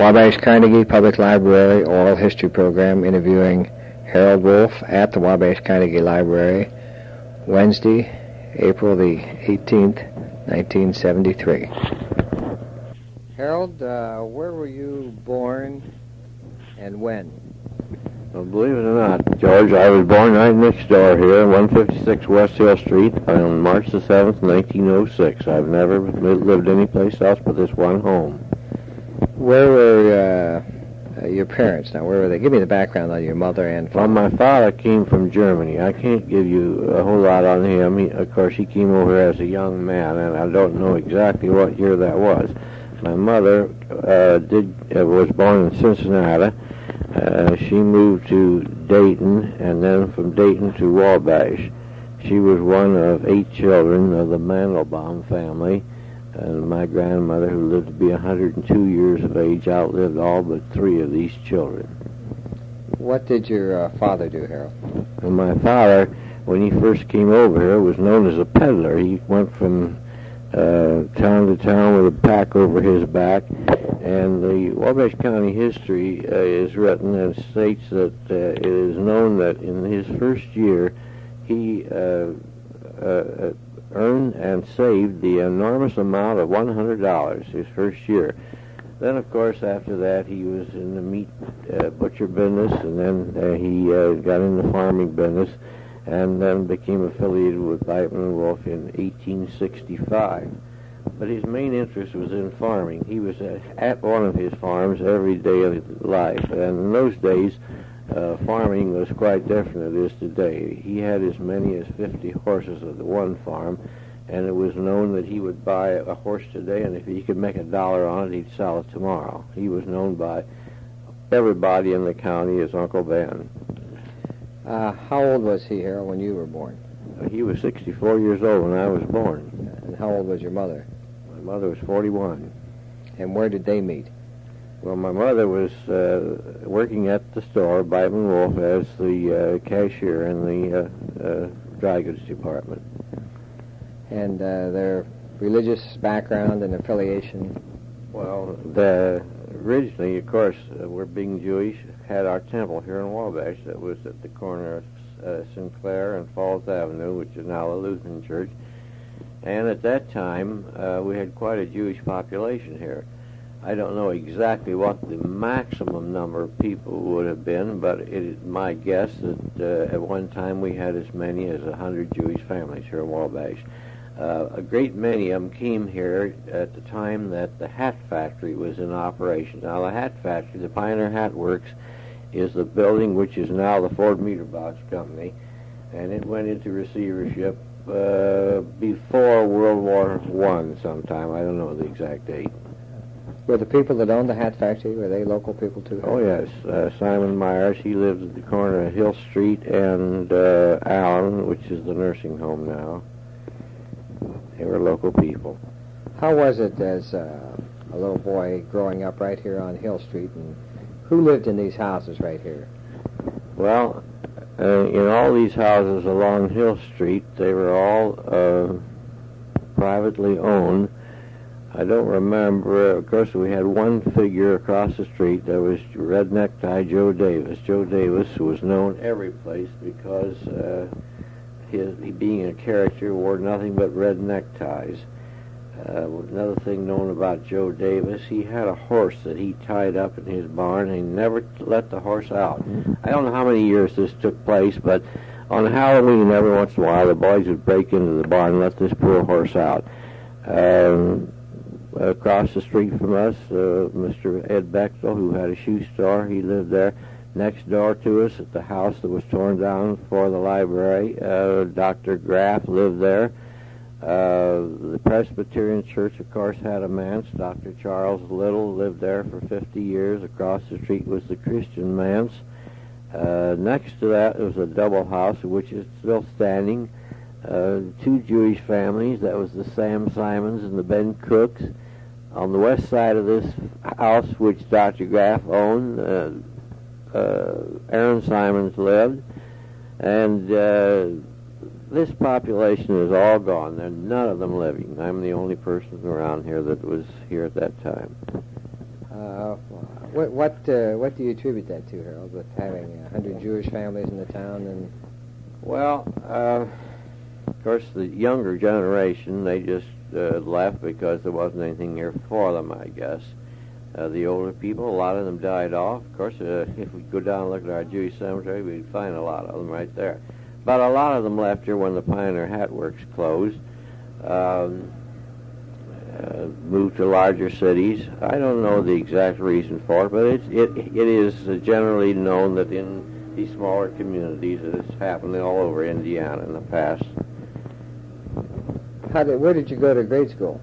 Wabash Carnegie Public Library Oral History Program interviewing Harold Wolfe at the Wabash Carnegie Library, Wednesday, April the 18th, 1973. Harold, where were you born and when? Well, believe it or not, George, I was born right next door here, 156 West Hill Street, on March the 7th, 1906. I've never lived any place else but this one home. Where were your parents? Now, where were they? Give me the background on your mother and father. Well, my father came from Germany. I can't give you a whole lot on him. Of course, he came over as a young man, and I don't know exactly what year that was. My mother was born in Cincinnati. She moved to Dayton, and then from Dayton to Wabash. She was one of 8 children of the Mandelbaum family, and my grandmother, who lived to be 102 years of age, outlived all but 3 of these children. What did your father do, Harold? And my father, when he first came over here, was known as a peddler. He went from town to town with a pack over his back, and the Wabash County history is written and states that it is known that in his first year he earned and saved the enormous amount of $100 his first year. Then, of course, after that, he was in the meat butcher business, and then he got in the farming business, and then became affiliated with Beitman Wolf in 1865. But his main interest was in farming. He was at one of his farms every day of his life, and in those days, farming was quite different than it is today. He had as many as 50 horses at the one farm, and it was known that he would buy a horse today, and if he could make $1 on it, he'd sell it tomorrow. He was known by everybody in the county as Uncle Ben. How old was he, Harold, when you were born? He was 64 years old when I was born. And how old was your mother? My mother was 41. And where did they meet? Well, my mother was working at the store, Beitman Wolf, as the cashier in the dry goods department. And their religious background and affiliation? Well, originally, of course, we're being Jewish, had our temple here in Wabash that was at the corner of Sinclair and Falls Avenue, which is now a Lutheran church. And at that time, we had quite a Jewish population here. I don't know exactly what the maximum number of people would have been, but it is my guess that at one time we had as many as 100 Jewish families here in Wabash. A great many of them came here at the time that the hat factory was in operation. Now, the hat factory, the Pioneer Hat Works, is the building which is now the Ford Meter Box Company, and it went into receivership before World War I sometime. I don't know the exact date. Were the people that owned the hat factory, were they local people too? Oh, yes. Simon Myers, he lived at the corner of Hill Street and Allen, which is the nursing home now. They were local people. How was it as a little boy growing up right here on Hill Street, and who lived in these houses right here? Well, in all these houses along Hill Street, they were all privately owned. I don't remember. Of course, we had one figure across the street. That was Red Necktie Joe Davis. Joe Davis was known every place because he being a character, wore nothing but red neckties. Another thing known about Joe Davis, he had a horse that he tied up in his barn, and he never let the horse out. I don't know how many years this took place, but on Halloween, every once in a while, the boys would break into the barn and let this poor horse out. Across the street from us, Mr. Ed Bechtel, who had a shoe store, he lived there. Next door to us, at the house that was torn down for the library, Dr. Graff lived there. The Presbyterian Church, of course, had a manse. Dr. Charles Little lived there for 50 years. Across the street was the Christian manse. Next to that was a double house, which is still standing. 2 Jewish families. That was the Sam Simons and the Ben Cooks. On the west side of this house, which Dr. Graff owned, Aaron Simons lived. And this population is all gone. There's none of them living. I'm the only person around here that was here at that time. What do you attribute that to, Harold, with having 100 Jewish families in the town? And Well, of course, the younger generation, they just left because there wasn't anything here for them, I guess. The older people, a lot of them died off. Of course, if we go down and look at our Jewish cemetery, we'd find a lot of them right there. But a lot of them left here when the Pioneer Hat Works closed, moved to larger cities. I don't know the exact reason for it, but it is generally known that in these smaller communities, it's happening all over Indiana in the past. where did you go to grade school?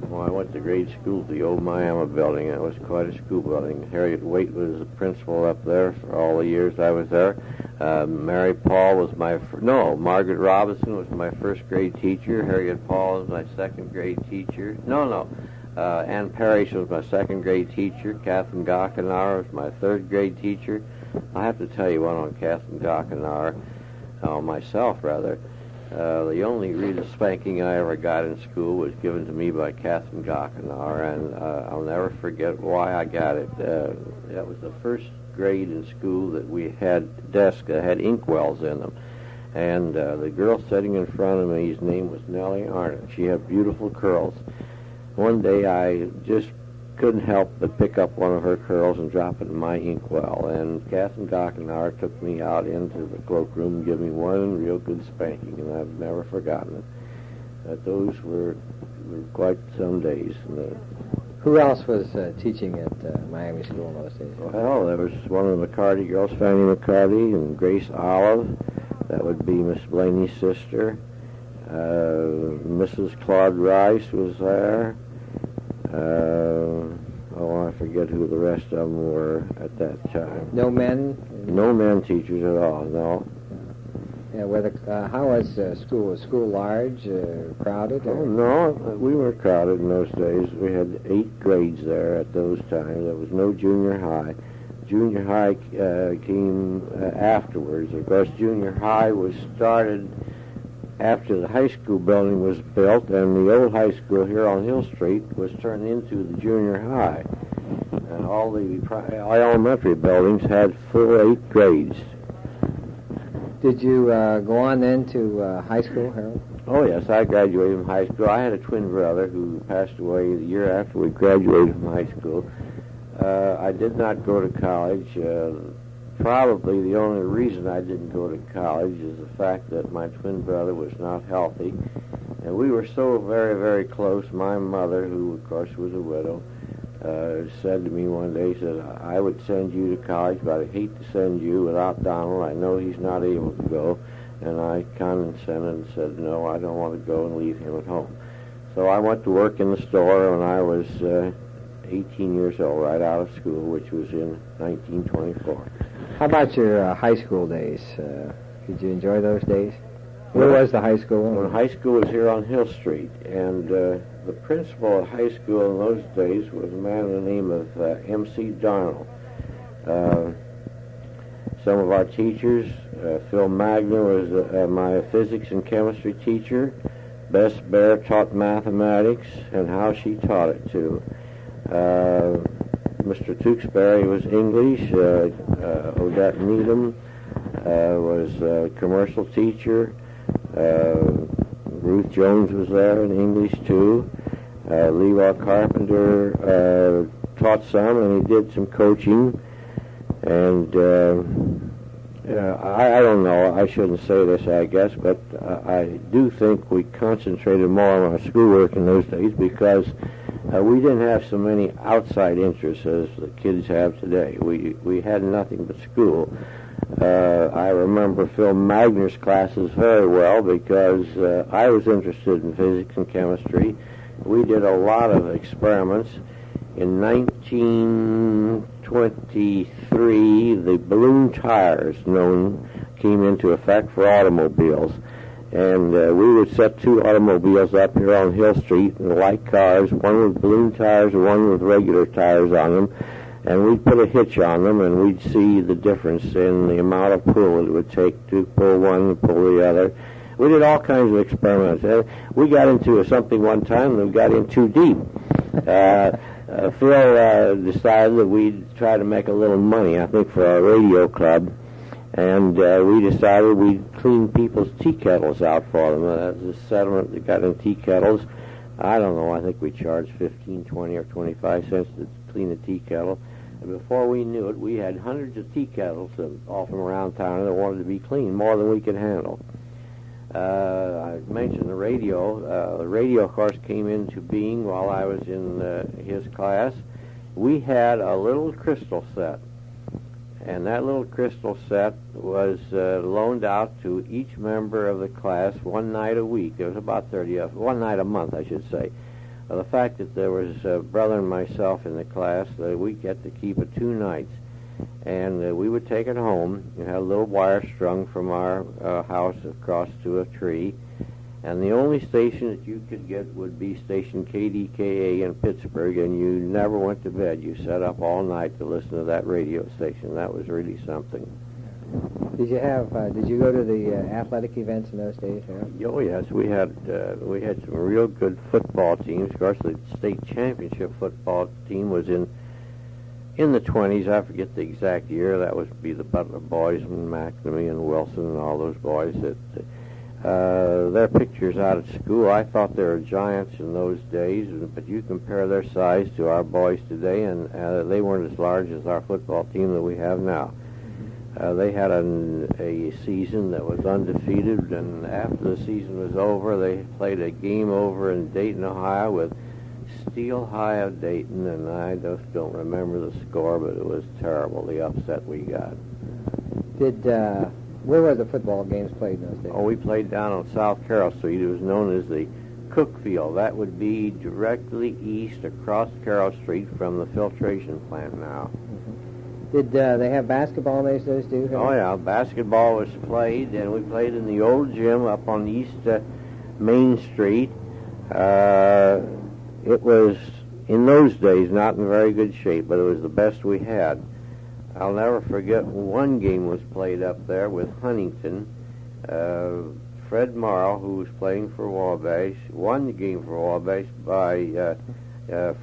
Well, I went to grade school at the old Miami building. It was quite a school building. Harriet Waite was the principal up there for all the years I was there. Mary Paul was Margaret Robinson was my first grade teacher. Harriet Paul was my second grade teacher. Ann Parrish was my second grade teacher. Catherine Gockenauer was my third grade teacher. I have to tell you one on Catherine Gockenauer, myself rather. The only real spanking I ever got in school was given to me by Catherine Gockenauer, and I'll never forget why I got it. That was the first grade in school that we had desks that had inkwells in them. And the girl sitting in front of me's name was Nellie Arnott. She had beautiful curls. One day I just couldn't help but pick up one of her curls and drop it in my inkwell. And Catherine Gockenauer took me out into the cloakroom and gave me one real good spanking, and I've never forgotten it. Those were quite some days. Who else was teaching at Miami School in those days? Well, there was one of the McCarty girls, Fanny McCarty, and Grace Olive. That would be Miss Blaney's sister. Mrs. Claude Rice was there. I forget who the rest of them were at that time. No men? No men teachers at all, no. Yeah, how was school? Was school large, crowded? Oh, no, we were crowded in those days. We had 8 grades there at those times. There was no junior high. Junior high came afterwards. Of course, junior high was started after the high school building was built, and the old high school here on Hill Street was turned into the junior high. And all the elementary buildings had full 8 grades. Did you go on then to high school, Harold? Oh, yes, I graduated from high school. I had a twin brother who passed away the year after we graduated from high school. I did not go to college. Probably the only reason I didn't go to college is the fact that my twin brother was not healthy. And we were so very, very close. My mother, who of course was a widow, said to me one day, said, I would send you to college, but I'd hate to send you without Donald. I know he's not able to go. And I condescended and said, no, I don't want to go and leave him at home. So I went to work in the store when I was 18 years old, right out of school, which was in 1924. How about your high school days? Did you enjoy those days? Where was the high school? Well, high school was here on Hill Street, and the principal at high school in those days was a man by the name of M.C. Darnell. Some of our teachers, Phil Magner was my physics and chemistry teacher. Bess Bear taught mathematics, and how she taught it, too. Mr. Tewksbury was English. Odette Needham was a commercial teacher. Ruth Jones was there in English, too. Levi Carpenter taught some, and he did some coaching. And I don't know, I shouldn't say this, I guess, but I do think we concentrated more on our schoolwork in those days because we didn't have so many outside interests as the kids have today. We had nothing but school. I remember Phil Magner's classes very well because I was interested in physics and chemistry. We did a lot of experiments. In 1923, the balloon tires came into effect for automobiles. And we would set 2 automobiles up here on Hill Street, and like cars, one with balloon tires and one with regular tires on them. And we'd put a hitch on them, and we'd see the difference in the amount of pull it would take to pull one and pull the other. We did all kinds of experiments. We got into something one time, and we got in too deep. Phil decided that we'd try to make a little money, I think, for our radio club, and we decided we'd clean people's tea kettles out for them. That's a settlement that got in tea kettles. I don't know, I think we charged 15, 20, or 25 cents to clean a tea kettle. And before we knew it, we had hundreds of tea kettles all from around town that wanted to be cleaned, more than we could handle. I mentioned the radio. The radio, of course, came into being while I was in his class. We had a little crystal set, and that little crystal set was loaned out to each member of the class one night a week. There was about 30 of one night a month, I should say. The fact that there was a brother and myself in the class, we get to keep it 2 nights. And we would take it home. You had a little wire strung from our house across to a tree. And the only station that you could get would be station KDKA in Pittsburgh, and you never went to bed. You sat up all night to listen to that radio station. That was really something. Did you go to the athletic events in those days, Harold? Oh, yes. We had some real good football teams. Of course, the state championship football team was in the 20s. I forget the exact year. That would be the Butler boys and McNamee and Wilson and all those boys. Their pictures out at school, I thought they were giants in those days, but you compare their size to our boys today, and they weren't as large as our football team that we have now. They had a season that was undefeated, and after the season was over, they played a game over in Dayton, Ohio with Steel High of Dayton, and I just don't remember the score, but it was terrible, the upset we got. Where were the football games played in those days? Oh, we played down on South Carroll Street. It was known as the Cook Field. That would be directly east across Carroll Street from the filtration plant now. Mm-hmm. Did they have basketball in those days, too? Oh, yeah. Basketball was played, and we played in the old gym up on East Main Street. It was, in those days, not in very good shape, but it was the best we had. I'll never forget one game was played up there with Huntington. Fred Morrow, who was playing for Wabash, won the game for Wabash by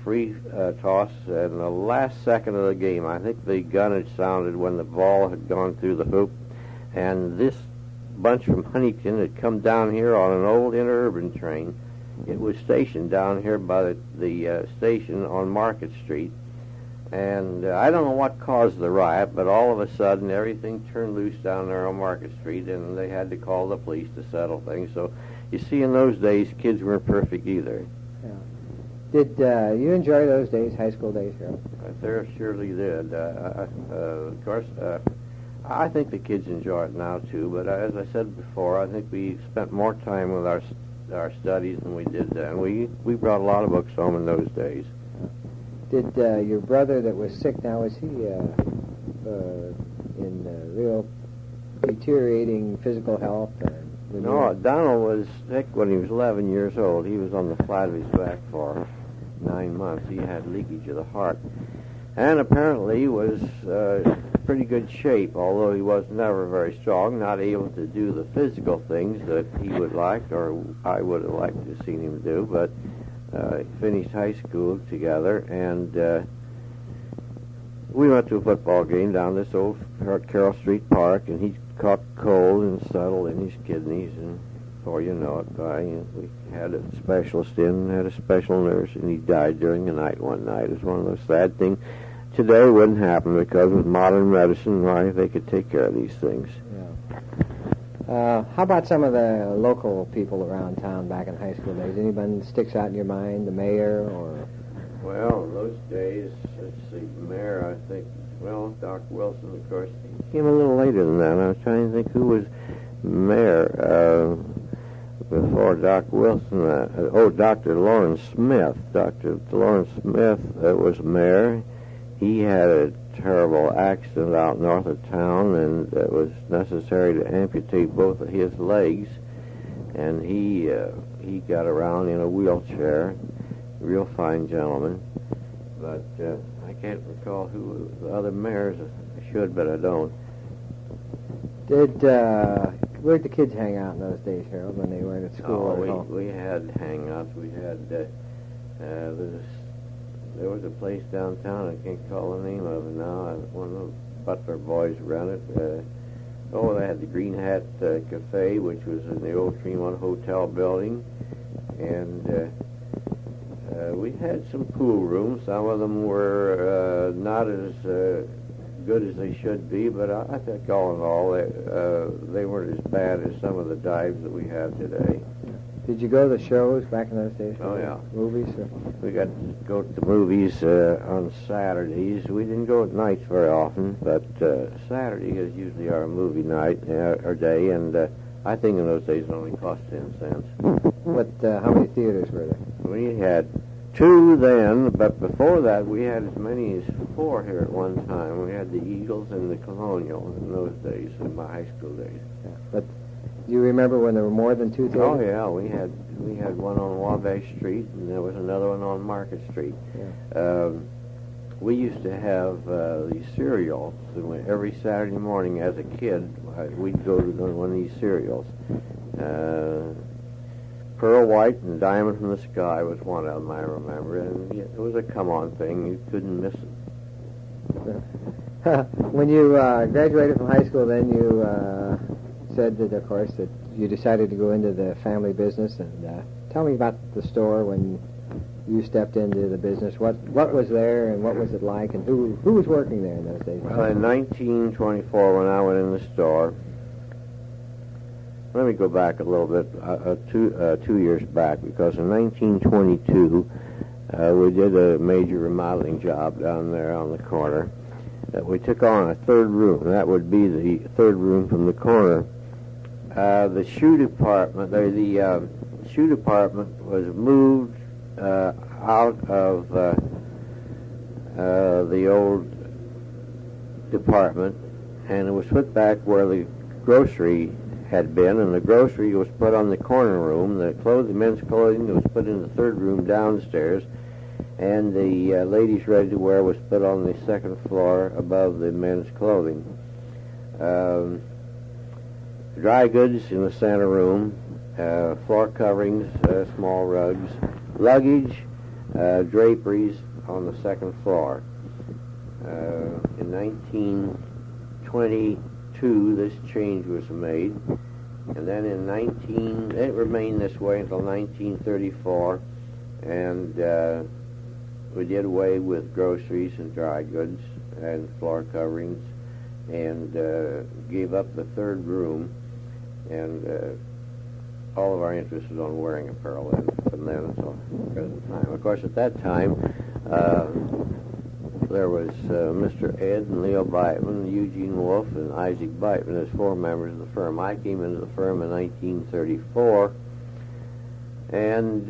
free toss in the last second of the game. I think the gun had sounded when the ball had gone through the hoop, and this bunch from Huntington had come down here on an old interurban train. It was stationed down here by the station on Market Street. And I don't know what caused the riot, but all of a sudden everything turned loose down there on Market Street, and they had to call the police to settle things. So you see, in those days, kids weren't perfect either. Yeah. Did you enjoy those days, high school days, Harold? They surely did. Of course, I think the kids enjoy it now, too. But as I said before, I think we spent more time with our studies than we did then. We brought a lot of books home in those days. Did your brother that was sick now, was he in real deteriorating physical health? No, Donald was sick when he was 11 years old. He was on the flat of his back for 9 months. He had leakage of the heart. And apparently was pretty good shape, although he was never very strong, not able to do the physical things that he would like, or I would have liked to have seen him do, but finished high school together, and we went to a football game down this old Carroll Street Park, and he caught cold and settled in his kidneys, and before you know it, we had a specialist in, had a special nurse, and he died during the night one night. It was one of those sad things. Today wouldn't happen because with modern medicine, why, they could take care of these things. Yeah. How about some of the local people around town back in high school days? Anyone that sticks out in your mind, the mayor or? Well, in those days, let's see, mayor, I think, well, Doc Wilson, of course, he came a little later than that. I was trying to think who was mayor before Doc Wilson. Dr. Lawrence Smith. Dr. Lawrence Smith was mayor. He had a terrible accident out north of town, and it was necessary to amputate both of his legs, and he got around in a wheelchair. Real fine gentleman, but I can't recall who the other mayors. I should, but I don't. Where'd the kids hang out in those days, Harold, when they weren't at school or at home? We had hangouts. We had there was a place downtown, I can't call the name of it now, one of the Butler boys ran it. They had the Green Hat Cafe, which was in the old Tremont Hotel building, and we had some pool rooms. Some of them were not as good as they should be, but I think all in all, they weren't as bad as some of the dives that we have today. Did you go to the shows back in those days? Oh, yeah. Movies? Or? We got to go to the movies on Saturdays. We didn't go at nights very often, but Saturday is usually our movie night or day, and I think in those days it only cost 10 cents. How many theaters were there? We had 2 then, but before that we had as many as 4 here at one time. We had the Eagles and the Colonial in those days, in my high school days. Yeah. But do you remember when there were more than 2 theaters? Oh yeah, we had one on Wabash Street, and there was another one on Market Street. Yeah. We used to have these cereals, and every Saturday morning as a kid, we'd go to one of these cereals. Pearl White and Diamond from the Sky was one of them, I remember, and it was a come-on thing. You couldn't miss it. When you graduated from high school, then you said that, of course, that you decided to go into the family business. And tell me about the store when you stepped into the business. What was there, and what was it like, and who was working there in those days? Well, in 1924, when I went in the store, let me go back a little bit, 2 years back, because in 1922, we did a major remodeling job down there on the corner. We took on a 3rd room. That would be the 3rd room from the corner. The shoe department, the shoe department was moved out of the old department, and it was put back where the grocery had been, and the grocery was put on the corner room. The men's clothing was put in the 3rd room downstairs, and the ladies' ready-to-wear was put on the 2nd floor above the men's clothing. Dry goods in the center room, floor coverings, small rugs, luggage, draperies on the 2nd floor. In 1922, this change was made, and then it remained this way until 1934, and we did away with groceries and dry goods and floor coverings, and gave up the 3rd room, and all of our interest was on wearing apparel from then until the present time. Of course, at that time, there was Mr. Ed and Leo Beitman, Eugene Wolfe, and Isaac Beitman as 4 members of the firm. I came into the firm in 1934, and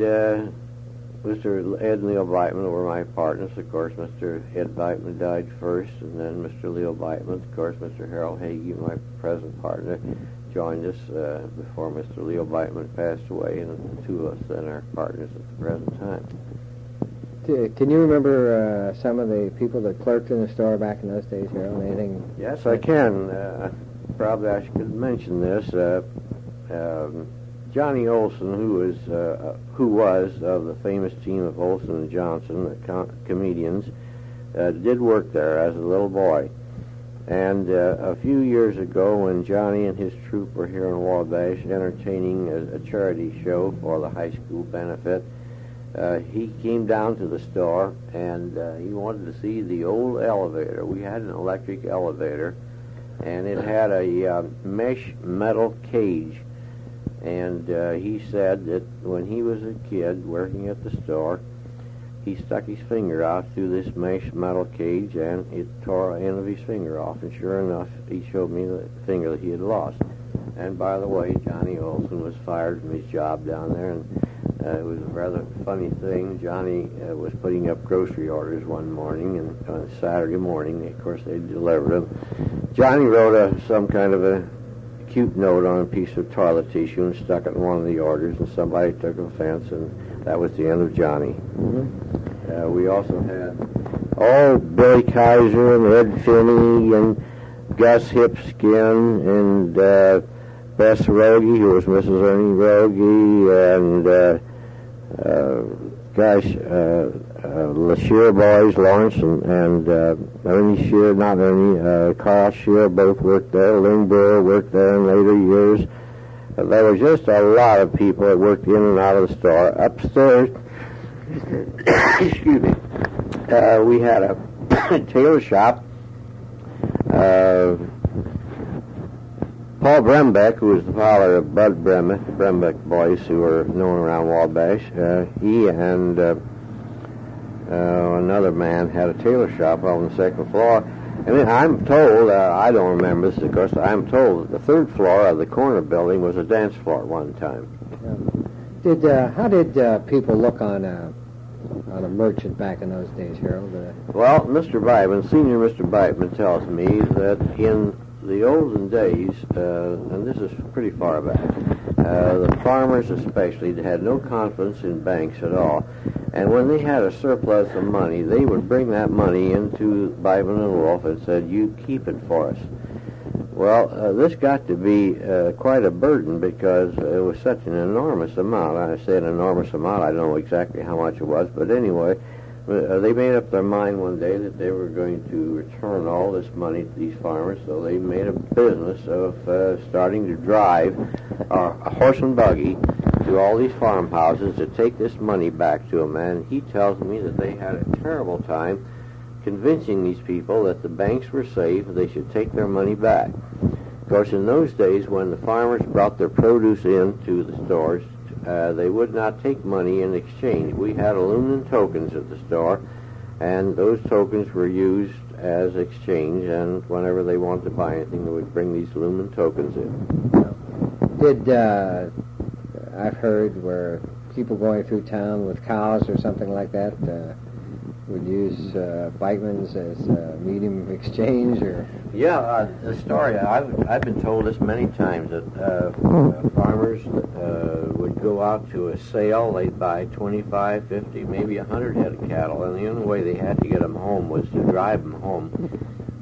Mr. Ed and Leo Beitman were my partners. Of course, Mr. Ed Beitman died first, and then Mr. Leo Beitman. Of course, Mr. Harold Hagee, my present partner, joined us before Mr. Leo Beitman passed away, and the 2 of us then are partners at the present time. Can you remember some of the people that clerked in the store back in those days, Harold? Anything? Yes, I can. Probably I should mention this. Johnny Olson, who was of the famous team of Olson and Johnson, the comedians, did work there as a little boy. And a few years ago, when Johnny and his troupe were here in Wabash entertaining a charity show for the high school benefit, he came down to the store, and he wanted to see the old elevator. We had an electric elevator, and it had a mesh metal cage. And he said that when he was a kid working at the store, he stuck his finger out through this mesh metal cage, and it tore an end of his finger off. And sure enough, he showed me the finger that he had lost. And by the way, Johnny Olson was fired from his job down there, and it was a rather funny thing. Johnny was putting up grocery orders one morning, and on Saturday morning, of course, they delivered them. Johnny wrote some kind of a cute note on a piece of toilet tissue and stuck it in one of the orders, and somebody took offense, and that was the end of Johnny. Mm-hmm. We also had Billy Kaiser and Ed Finney and Gus Hipskin and Bess Rogie, who was Mrs. Ernie Rogie, and Shear boys, Lawrence and Ernie Shear, not Ernie, Carl Shear, both worked there. Lynn Brewer worked there in later years. There was just a lot of people that worked in and out of the store. Upstairs, excuse me, we had a tailor shop. Paul Brembeck, who was the father of Bud Brembeck boys who were known around Wabash, he and another man had a tailor shop on the second floor. And then I'm told, I don't remember this, of course, I'm told that the third floor of the corner building was a dance floor at one time. How did people look on a merchant back in those days, Harold? Well, Mr. Beitman, Senior Mr. Beitman tells me that in the olden days, and this is pretty far back, the farmers especially had no confidence in banks at all. And when they had a surplus of money, they would bring that money into Beitman and Wolfe and said, "You keep it for us." Well, this got to be quite a burden because it was such an enormous amount. I say an enormous amount. I don't know exactly how much it was, but anyway, they made up their mind one day that they were going to return all this money to these farmers, so they made a business of starting to drive a horse and buggy to all these farmhouses to take this money back to them. And he tells me that they had a terrible time convincing these people that the banks were safe, they should take their money back. Of course, in those days, when the farmers brought their produce into the stores, they would not take money in exchange. We had aluminum tokens at the store, and those tokens were used as exchange, and whenever they wanted to buy anything, they would bring these aluminum tokens in. I've heard where people going through town with cows or something like that would use Beitman's as medium of exchange, or? Yeah, the story, I've been told this many times, that farmers would go out to a sale, they'd buy 25, 50, maybe 100 head of cattle, and the only way they had to get them home was to drive them home.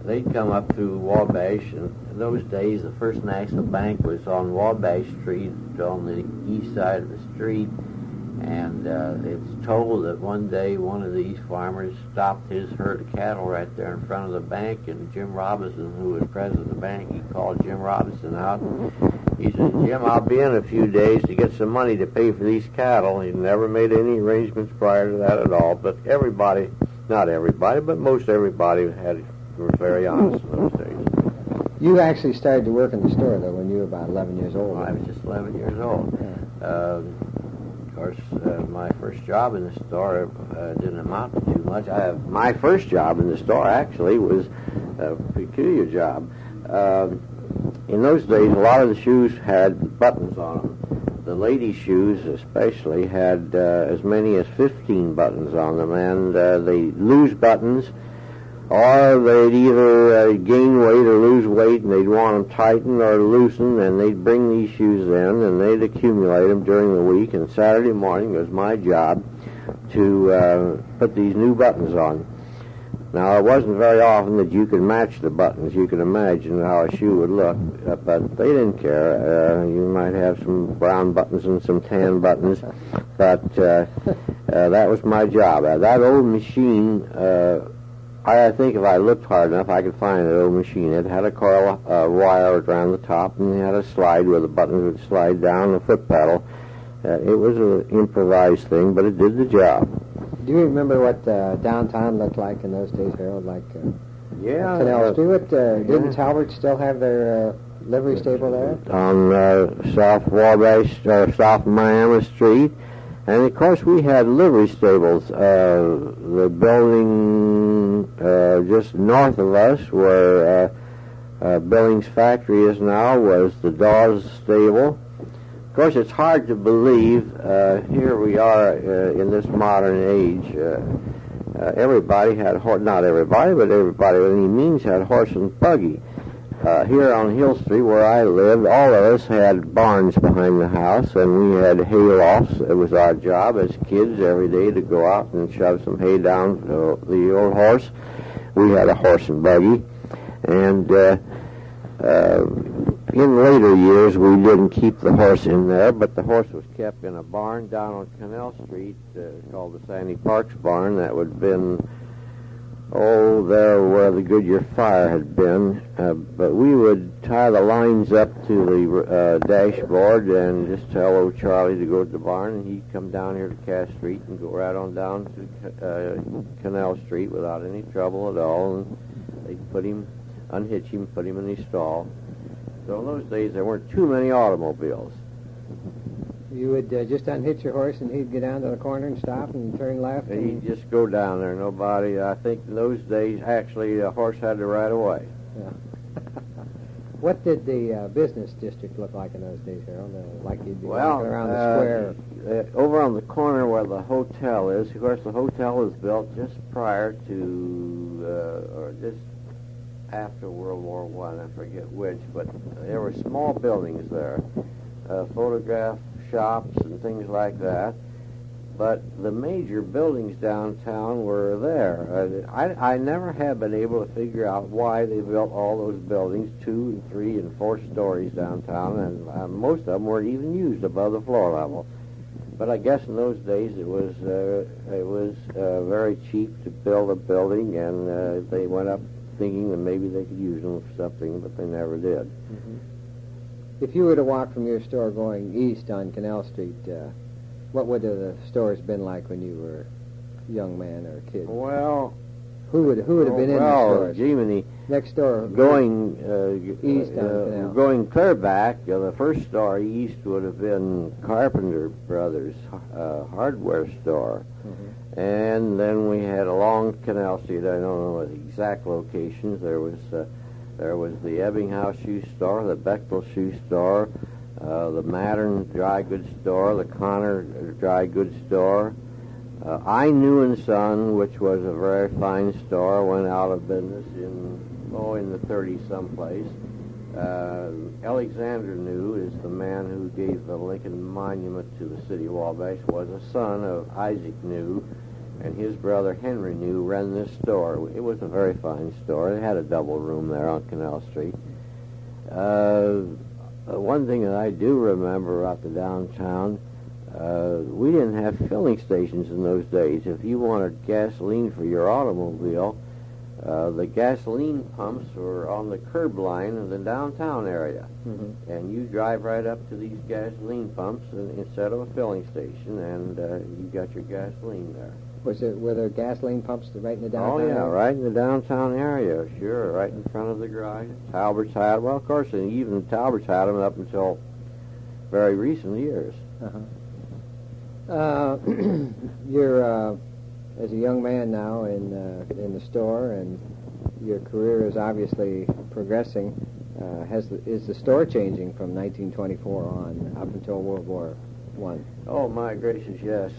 They'd come up through Wabash, and in those days the First National Bank was on Wabash Street, on the east side of the street, and it's told that one day one of these farmers stopped his herd of cattle right there in front of the bank, and Jim Robinson, who was president of the bank, he called Jim Robinson out. He said, "Jim, I'll be in a few days to get some money to pay for these cattle." He never made any arrangements prior to that at all, but everybody, not everybody, but most everybody were very honest in those days. You actually started to work in the store, though, when you were about 11 years old. Well, I was just 11 years old. Yeah. Of course, my first job in the store didn't amount to too much. My first job in the store actually was a peculiar job. In those days, a lot of the shoes had buttons on them. The ladies' shoes especially had as many as 15 buttons on them, and they lose buttons, or they'd either gain weight or lose weight, and they'd want them tightened or loosened, and they'd bring these shoes in, and they'd accumulate them during the week, and Saturday morning was my job to put these new buttons on. Now, it wasn't very often that you could match the buttons. You could imagine how a shoe would look, but they didn't care. You might have some brown buttons and some tan buttons, but that was my job. That old machine, I think if I looked hard enough, I could find an old machine. It had a coil wire around the top, and it had a slide where the buttons would slide down the foot pedal. It was an improvised thing, but it did the job. Do you remember what downtown looked like in those days, Harold? Like yeah, Canal Street? Didn't Talbot still have their livery stable there? On South Wabash, South Miami Street. And, of course, we had livery stables. The building just north of us, where Billings Factory is now, was the Dawes Stable. Of course, it's hard to believe. Here we are in this modern age. Everybody had not everybody, but everybody by any means had horse and buggy. Here on Hill Street, where I lived, all of us had barns behind the house, and we had hay lofts. It was our job as kids every day to go out and shove some hay down the old horse. We had a horse and buggy, and In later years, we didn't keep the horse in there, but the horse was kept in a barn down on Canal Street called the Sandy Parks Barn. That would have been, there where the Goodyear fire had been. But we would tie the lines up to the dashboard and just tell old Charlie to go to the barn, and he'd come down here to Cass Street and go right on down to Canal Street without any trouble at all. And they'd unhitch him, put him in his stall. So in those days, there weren't too many automobiles. You would just unhitch your horse, and he'd get down to the corner and stop and turn left? He'd just go down there. Nobody, I think in those days, actually, a horse had to ride away. Yeah. What did the business district look like in those days, Harold? Like you'd be walking around the square? Over on the corner where the hotel is, of course, the hotel was built just prior to, or just after World War I forget which, but there were small buildings there, photograph shops and things like that. But the major buildings downtown were there. I never have been able to figure out why they built all those buildings, 2 and 3 and 4 stories downtown, and most of them weren't even used above the floor level. But I guess in those days it was very cheap to build a building, and they went up thinking that maybe they could use them for something, but they never did. Mm-hmm. If you were to walk from your store going east on Canal Street, what would the stores been like when you were a young man or a kid? Well, who would have been in the stores? Jiminy, next door, going east on Canal. Going clear back, the first store east would have been Carpenter Brothers hardware store. Mm-hmm. And then we had along Canal Street, I don't know the exact locations, there was the Ebbinghaus shoe store, the Bechtel shoe store, the Mattern dry goods store, the Connor dry goods store. I Knew & Son, which was a very fine store, went out of business in the 30s someplace. Alexander New is the man who gave the Lincoln Monument to the city of Wabash, was a son of Isaac New, and his brother Henry New ran this store. It was a very fine store. It had a double room there on Canal Street. One thing that I do remember about the downtown, we didn't have filling stations in those days. If you wanted gasoline for your automobile, the gasoline pumps were on the curb line in the downtown area. Mm-hmm. And you drive right up to these gasoline pumps instead of a filling station, and you got your gasoline there. Were there gasoline pumps right in the downtown area? Oh, yeah, right in the downtown area, sure, right in front of the garage. Talbert's had, well, of course, and even Talbert's had them up until very recent years. You're as a young man now in the store, and your career is obviously progressing. Is the store changing from 1924 on up until World War I? Oh, my gracious, yes.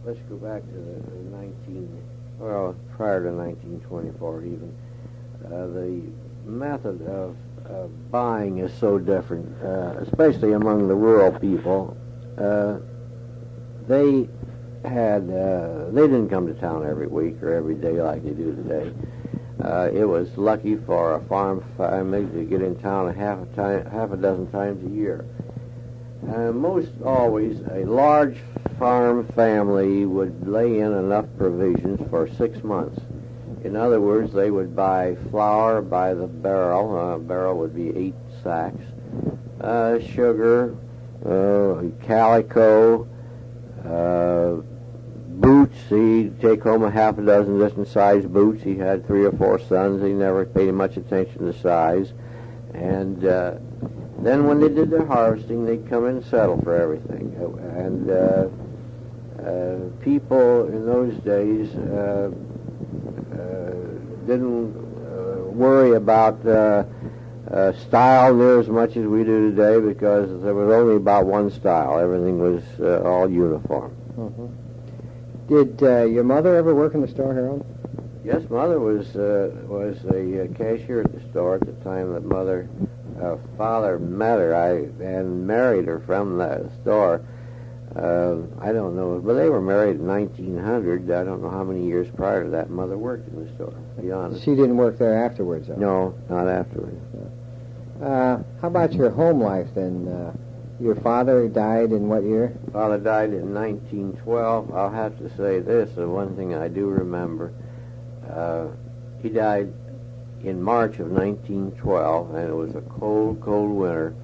Let's go back to prior to 1924 even. The method of buying is so different, especially among the rural people. They didn't come to town every week or every day like they do today. It was lucky for a farm family to get in town half a dozen times a year. Most always, a large farm family would lay in enough provisions for 6 months. In other words, they would buy flour by the barrel. A barrel would be 8 sacks. Sugar, calico, boots. He'd take home a half a dozen different size boots. He had 3 or 4 sons. He never paid much attention to size. And then when they did their harvesting, they'd come in and settle for everything. And people in those days didn't worry about style near as much as we do today, because there was only about one style. Everything was all uniform. Mm-hmm. Did your mother ever work in the store, Harold? Yes, Mother was a cashier at the store at the time that Father met her and married her from the store. I don't know, but they were married in 1900. I don't know how many years prior to that Mother worked in the store, to be honest. She didn't work there afterwards, though? No, not afterwards. How about your home life then? Your father died in what year? Father died in 1912. I'll have to say this, one thing I do remember. He died in March of 1912, and it was a cold, cold winter.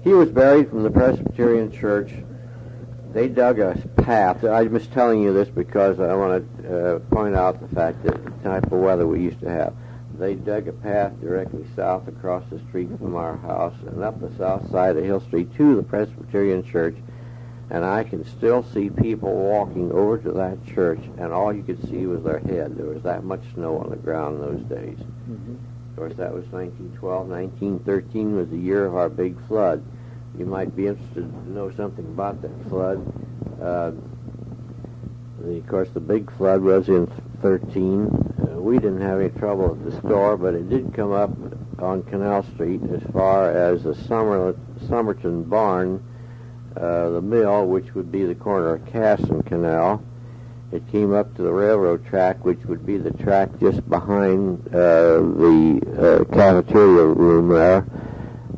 He was buried from the Presbyterian Church. They dug a path. I'm just telling you this because I want to point out the fact that the type of weather we used to have. They dug a path directly south across the street from our house and up the south side of Hill Street to the Presbyterian Church, and I can still see people walking over to that church, and all you could see was their head. There was that much snow on the ground in those days. Mm-hmm. Of course, that was 1912. 1913 was the year of our big flood. You might be interested to know something about that flood. Of course, the big flood was in 13. We didn't have any trouble at the store, but it did come up on Canal Street as far as the Somerton Barn, the mill, which would be the corner of Cass and Canal. It came up to the railroad track, which would be the track just behind the cafeteria room there.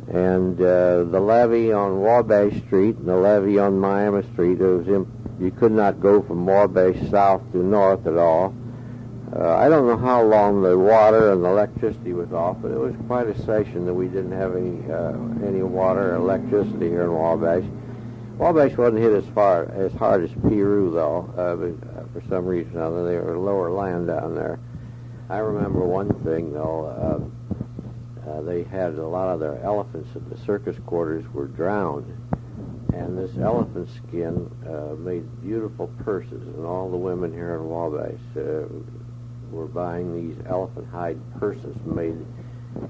And the levee on Wabash Street and the levee on Miami Street, you could not go from Wabash south to north at all. I don't know how long the water and the electricity was off, but it was quite a session that we didn't have any water or electricity here in Wabash. Wabash wasn't hit as hard as Peru, though, for some reason or other. They were lower land down there. I remember one thing, though. They had a lot of their elephants at the circus quarters were drowned, and this elephant skin made beautiful purses, and all the women here in Wabash were buying these elephant hide purses made.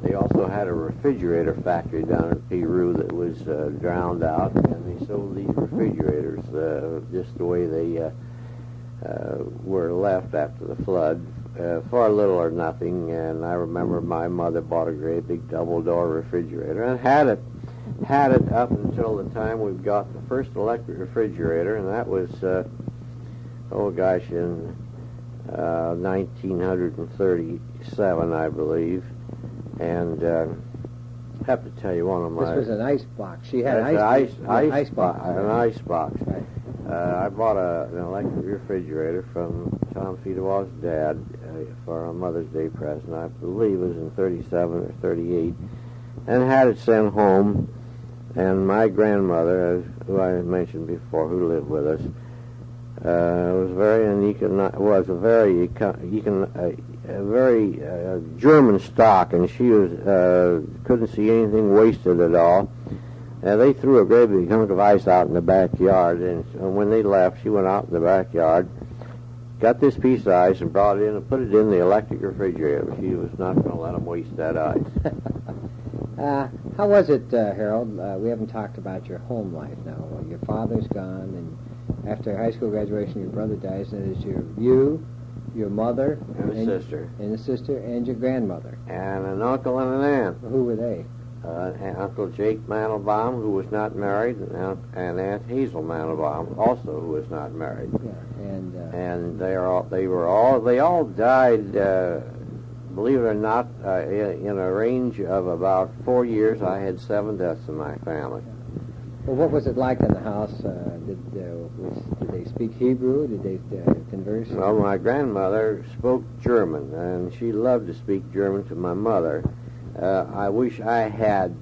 They also had a refrigerator factory down in Peru that was drowned out, and they sold these refrigerators just the way they were left after the flood, for little or nothing. And I remember my mother bought a great big double-door refrigerator and had it up until the time we got the first electric refrigerator, and that was in 1937, I believe. And I have to tell you, one of my... This was an ice box. She had an ice box. An ice box. Right. I bought an electric refrigerator from Tom Fedewa's dad for a Mother's Day present. I believe it was in 37 or 38, and had it sent home. And my grandmother, who I mentioned before, who lived with us, was a very German stock, and she couldn't see anything wasted at all. They threw a great big hunk of ice out in the backyard, and when they left, she went out in the backyard, got this piece of ice, and brought it in and put it in the electric refrigerator. She was not going to let them waste that ice. How was it, Harold? We haven't talked about your home life now. Well, your father's gone, and after high school graduation, your brother dies, and it's you, your mother, and a sister, and your grandmother, and an uncle and an aunt. Who were they? Uncle Jake Mandelbaum, who was not married, and Aunt Hazel Mandelbaum, also who was not married. Yeah, and they all died. Believe it or not, in a range of about 4 years, I had 7 deaths in my family. Well, what was it like in the house? Did they speak Hebrew? Did they converse? Well, my grandmother spoke German, and she loved to speak German to my mother. I wish I had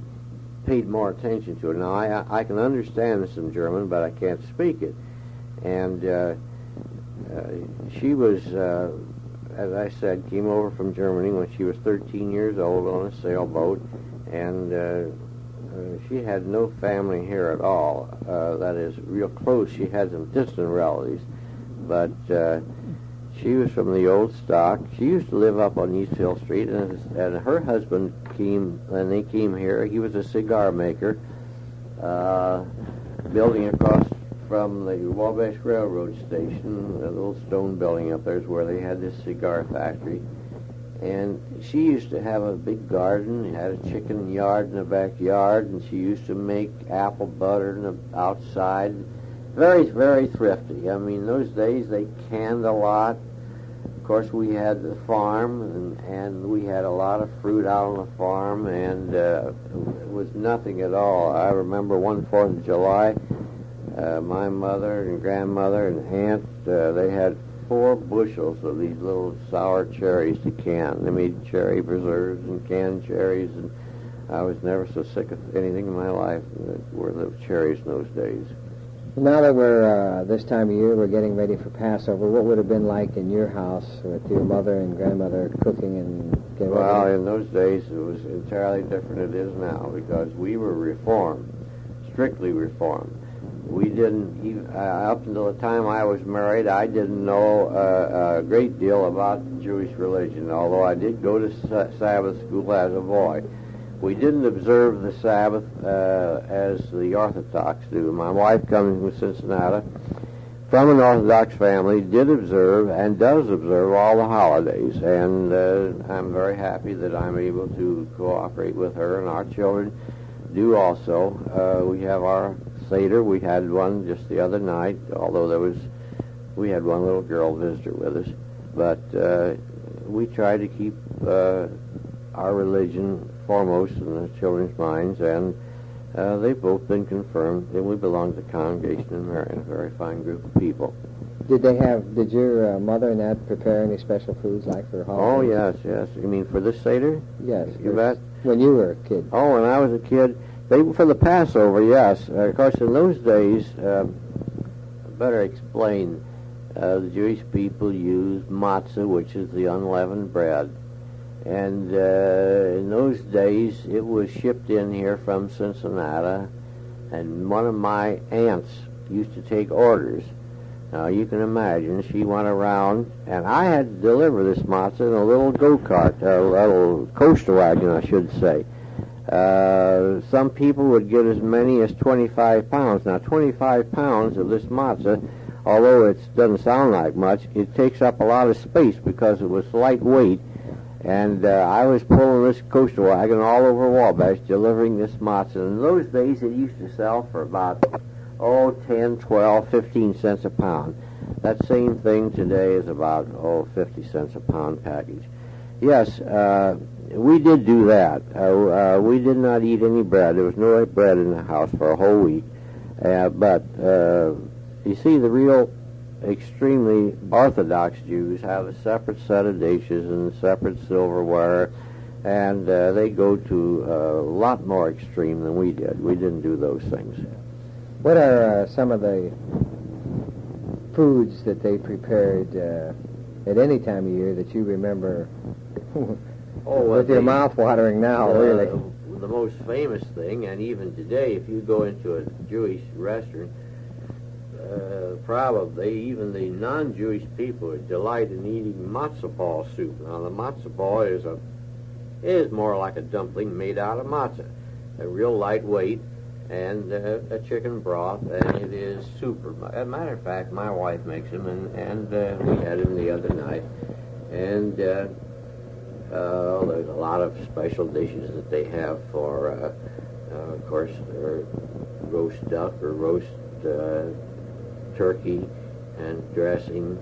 paid more attention to it. Now, I can understand some German, but I can't speak it. And she was, as I said, came over from Germany when she was 13 years old on a sailboat, and she had no family here at all. That is, real close. She had some distant relatives, but she was from the old stock. She used to live up on East Hill Street, and her husband came, and they came here. He was a cigar maker, building across from the Wabash Railroad Station. The little stone building up there is where they had this cigar factory. And she used to have a big garden, had a chicken yard in the backyard, and she used to make apple butter outside. Very, very thrifty. I mean, those days they canned a lot. course, we had the farm, and we had a lot of fruit out on the farm, and it was nothing at all. I remember one 4th of July, my mother and grandmother and aunt, they had 4 bushels of these little sour cherries to can. They made cherry preserves and canned cherries, and I was never so sick of anything in my life that were the cherries in those days. Now that we're this time of year, we're getting ready for Passover. What would it have been like in your house with your mother and grandmother cooking and getting ready? Well, in those days, it was entirely different than it is now, because we were Reformed, strictly Reformed. We didn't, even, up until the time I was married, I didn't know a great deal about the Jewish religion, although I did go to Sabbath school as a boy. We didn't observe the Sabbath as the Orthodox do. My wife, coming from Cincinnati, from an Orthodox family, did observe and does observe all the holidays, and I'm very happy that I'm able to cooperate with her, and our children do also. We have our Seder. We had one just the other night, although we had one little girl visitor with us, but we try to keep our religion foremost in the children's minds, and they've both been confirmed, and we belong to the Congregation in Marion, a very fine group of people. Did your mother and aunt prepare any special foods like for holidays? Oh, yes. You mean for this Seder? Yes. You bet. When you were a kid? Oh, when I was a kid, for the Passover, yes. Of course, in those days, I better explain, the Jewish people used matzah, which is the unleavened bread. And in those days, it was shipped in here from Cincinnati, and one of my aunts used to take orders. Now, you can imagine, she went around, and I had to deliver this matzah in a little go-kart, a little coaster wagon, I should say. Some people would get as many as 25 pounds. Now, 25 pounds of this matzah, although it doesn't sound like much, it takes up a lot of space because it was lightweight. And I was pulling this coaster wagon all over Wabash, delivering this matzah. In those days, it used to sell for about, 10, 12, 15 cents a pound. That same thing today is about, 50 cents a pound package. Yes, we did do that. We did not eat any bread. There was no bread in the house for a whole week. But you see, the real extremely Orthodox Jews have a separate set of dishes and separate silverware, and they go to a lot more extreme than we did. We didn't do those things. What are some of the foods that they prepared at any time of year that you remember with your mouth watering now, really? The most famous thing, and even today, if you go into a Jewish restaurant, probably even the non-Jewish people delight in eating matzah ball soup. Now, the matzah ball is more like a dumpling made out of matzah, a real lightweight, and a chicken broth, and it is super. As a matter of fact, my wife makes them, and we had them the other night, and there's a lot of special dishes that they have for, of course, roast duck or roast turkey, and dressing.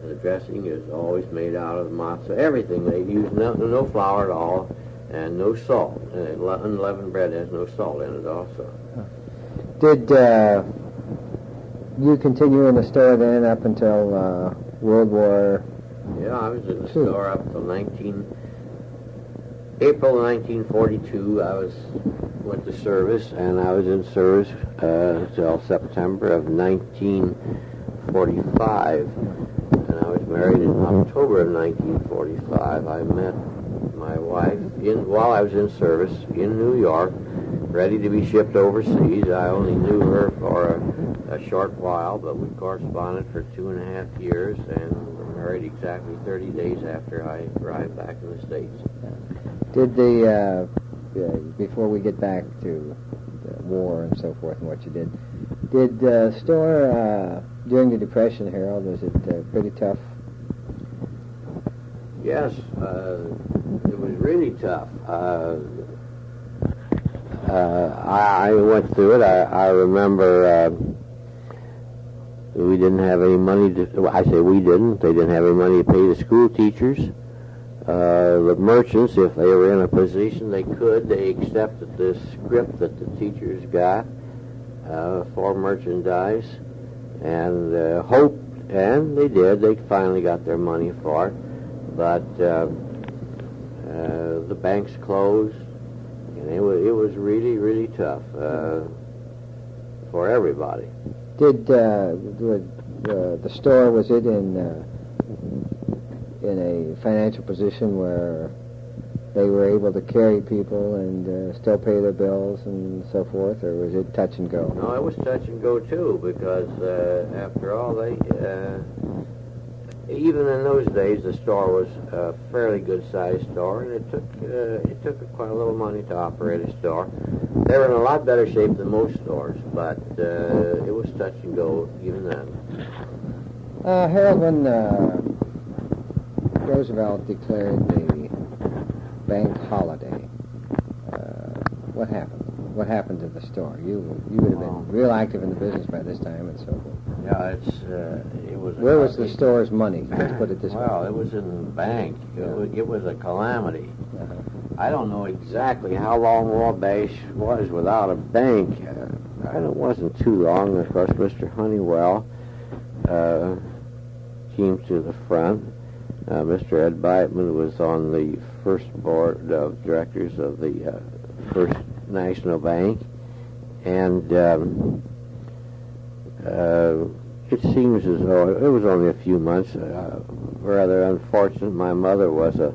The dressing is always made out of matzah. Everything. They use no flour at all, and no salt. And unleavened bread has no salt in it also. Did you continue in the store then up until World War? Yeah, I was in the store up until April 1942. I went to service, and I was in service until September of 1945. And I was married in October of 1945. I met my wife while I was in service in New York, ready to be shipped overseas. I only knew her for a short while, but we corresponded for 2.5 years, and were married exactly 30 days after I arrived back in the States. Did before we get back to the war and so forth and what you did the store during the Depression, Harold, was it pretty tough? Yes, it was really tough. I went through it. I remember We didn't have any money to, well, I say we didn't. They didn't have any money to pay the school teachers. The merchants, if they were in a position they could, they accepted the script that the teachers got for merchandise and hoped, and they did. They finally got their money for it. But the banks closed, and it was really, really tough for everybody. Did the store, was it in a financial position where they were able to carry people and still pay their bills and so forth, or was it touch and go? No, it was touch and go too, because after all, they even in those days the store was a fairly good-sized store, and it took quite a little money to operate a store. They were in a lot better shape than most stores, but it was touch and go even then. Harold, when Roosevelt declared the bank holiday, what happened? What happened to the store? You would have been real active in the business by this time and so forth. Yeah, it was. Where was the store's money? Let's put it this way. Well, it was in the bank. It was a calamity. Uh-huh. I don't know exactly how long Wabash was without a bank. It wasn't too long. Of course, Mr. Honeywell came to the front. Mr. Ed Beitman was on the first board of directors of the First National Bank, and it seems as though it was only a few months. Rather unfortunate. My mother was a